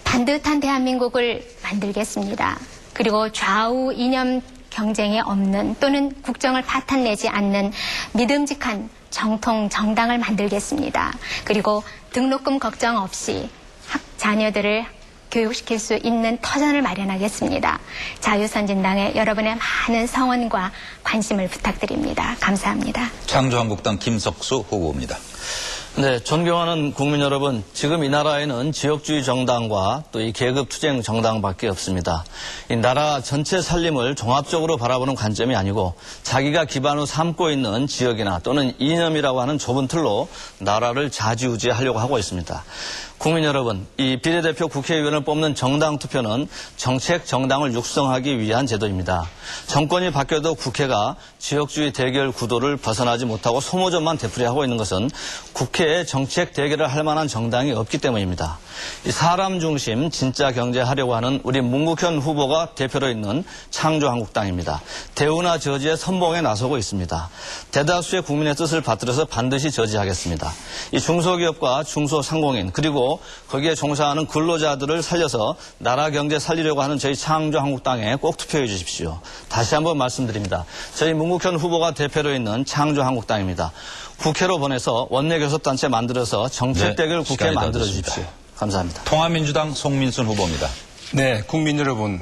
반듯한 대한민국을 만들겠습니다. 그리고 좌우 이념 경쟁이 없는 또는 국정을 파탄내지 않는 믿음직한 정통 정당을 만들겠습니다. 그리고 등록금 걱정 없이 자녀들을 교육시킬 수 있는 터전을 마련하겠습니다. 자유선진당에 여러분의 많은 성원과 관심을 부탁드립니다. 감사합니다. 창조한국당 김석수 후보입니다. 네, 존경하는 국민 여러분, 지금 이 나라에는 지역주의 정당과 또 이 계급투쟁 정당밖에 없습니다. 이 나라 전체 살림을 종합적으로 바라보는 관점이 아니고 자기가 기반으로 삼고 있는 지역이나 또는 이념이라고 하는 좁은 틀로 나라를 좌지우지하려고 하고 있습니다. 국민 여러분, 이 비례대표 국회의원을 뽑는 정당 투표는 정책 정당을 육성하기 위한 제도입니다. 정권이 바뀌어도 국회가 지역주의 대결 구도를 벗어나지 못하고 소모전만 되풀이하고 있는 것은 국회에 정책 대결을 할 만한 정당이 없기 때문입니다. 이 사람 중심 진짜 경제 하려고 하는 우리 문국현 후보가 대표로 있는 창조한국당입니다. 대우나 저지의 선봉에 나서고 있습니다. 대다수의 국민의 뜻을 받들어서 반드시 저지하겠습니다. 이 중소기업과 중소상공인 그리고 거기에 종사하는 근로자들을 살려서 나라 경제 살리려고 하는 저희 창조한국당에 꼭 투표해 주십시오. 다시 한번 말씀드립니다. 저희 문국현 후보가 대표로 있는 창조한국당입니다. 국회로 보내서 원내교섭단체 만들어서 정책 대결 국회 시간이 다 만들어 됐습니다. 주십시오. 감사합니다. 통합민주당 송민순 후보입니다. 네, 국민 여러분,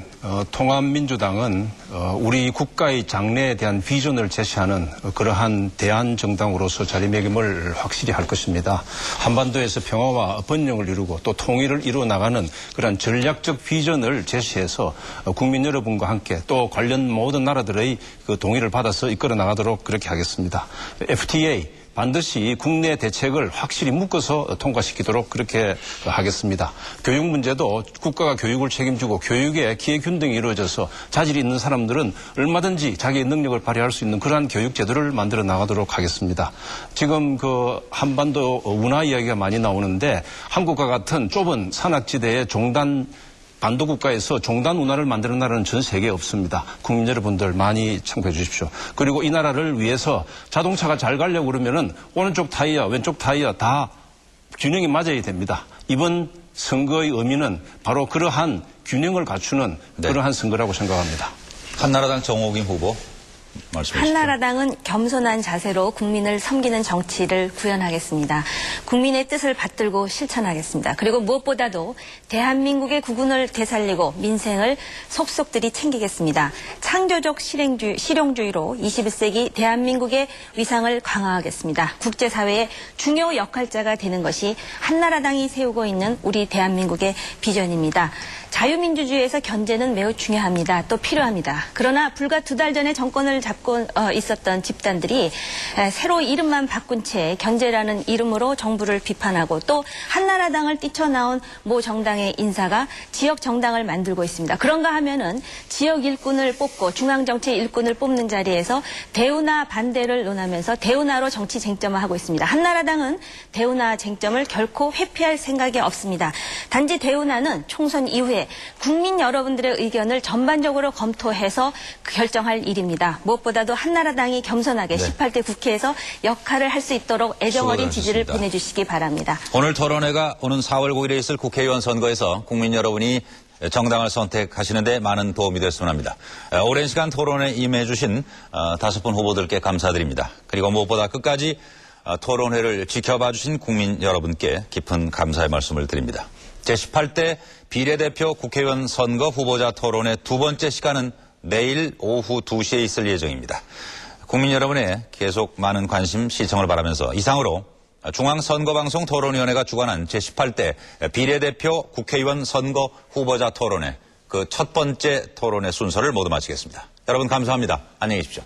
통합민주당은 우리 국가의 장래에 대한 비전을 제시하는 그러한 대한정당으로서 자리매김을 확실히 할 것입니다. 한반도에서 평화와 번영을 이루고 또 통일을 이루어 나가는 그러한 전략적 비전을 제시해서 국민 여러분과 함께 또 관련 모든 나라들의 그 동의를 받아서 이끌어 나가도록 그렇게 하겠습니다. FTA 반드시 국내 대책을 확실히 묶어서 통과시키도록 그렇게 하겠습니다. 교육 문제도 국가가 교육을 책임지고 교육에 기회균등이 이루어져서 자질이 있는 사람들은 얼마든지 자기의 능력을 발휘할 수 있는 그러한 교육 제도를 만들어 나가도록 하겠습니다. 지금 그 한반도 운하 이야기가 많이 나오는데 한국과 같은 좁은 산악지대의 반도 국가에서 종단 운하를 만드는 나라는 전 세계에 없습니다. 국민 여러분들 많이 참고해 주십시오. 그리고 이 나라를 위해서 자동차가 잘 가려고 그러면은 오른쪽 타이어, 왼쪽 타이어 다 균형이 맞아야 됩니다. 이번 선거의 의미는 바로 그러한 균형을 갖추는 그러한 선거라고 생각합니다. 한나라당 정호김 후보 말씀해 주시죠. 한나라당은 겸손한 자세로 국민을 섬기는 정치를 구현하겠습니다. 국민의 뜻을 받들고 실천하겠습니다. 그리고 무엇보다도 대한민국의 국운을 되살리고 민생을 속속들이 챙기겠습니다. 창조적 실용주의로 21세기 대한민국의 위상을 강화하겠습니다. 국제사회의 중요 역할자가 되는 것이 한나라당이 세우고 있는 우리 대한민국의 비전입니다. 자유민주주의에서 견제는 매우 중요합니다. 또 필요합니다. 그러나 불과 2달 전에 정권을 잡고 있었던 집단들이 새로 이름만 바꾼 채 견제라는 이름으로 정부를 비판하고 또 한나라당을 뛰쳐나온 모 정당의 인사가 지역 정당을 만들고 있습니다. 그런가 하면은 지역 일꾼을 뽑고 중앙정치 일꾼을 뽑는 자리에서 대우나 반대를 논하면서 대우나로 정치 쟁점을 하고 있습니다. 한나라당은 대우나 쟁점을 결코 회피할 생각이 없습니다. 단지 대우나는 총선 이후에 국민 여러분들의 의견을 전반적으로 검토해서 결정할 일입니다. 무엇보다도 한나라당이 겸손하게 18대 국회에서 역할을 할 수 있도록 애정어린 지지를 보내주시기 바랍니다. 오늘 토론회가 오는 4월 9일에 있을 국회의원 선거에서 국민 여러분이 정당을 선택하시는데 많은 도움이 됐으면 합니다. 오랜 시간 토론에 임해 주신 5분 후보들께 감사드립니다. 그리고 무엇보다 끝까지 토론회를 지켜봐 주신 국민 여러분께 깊은 감사의 말씀을 드립니다. 제18대 비례대표 국회의원 선거 후보자 토론의 두 번째 시간은 내일 오후 2시에 있을 예정입니다. 국민 여러분의 계속 많은 관심 시청을 바라면서 이상으로 중앙선거방송 토론위원회가 주관한 제18대 비례대표 국회의원 선거 후보자 토론회 그 첫 번째 토론회 순서를 모두 마치겠습니다. 여러분 감사합니다. 안녕히 계십시오.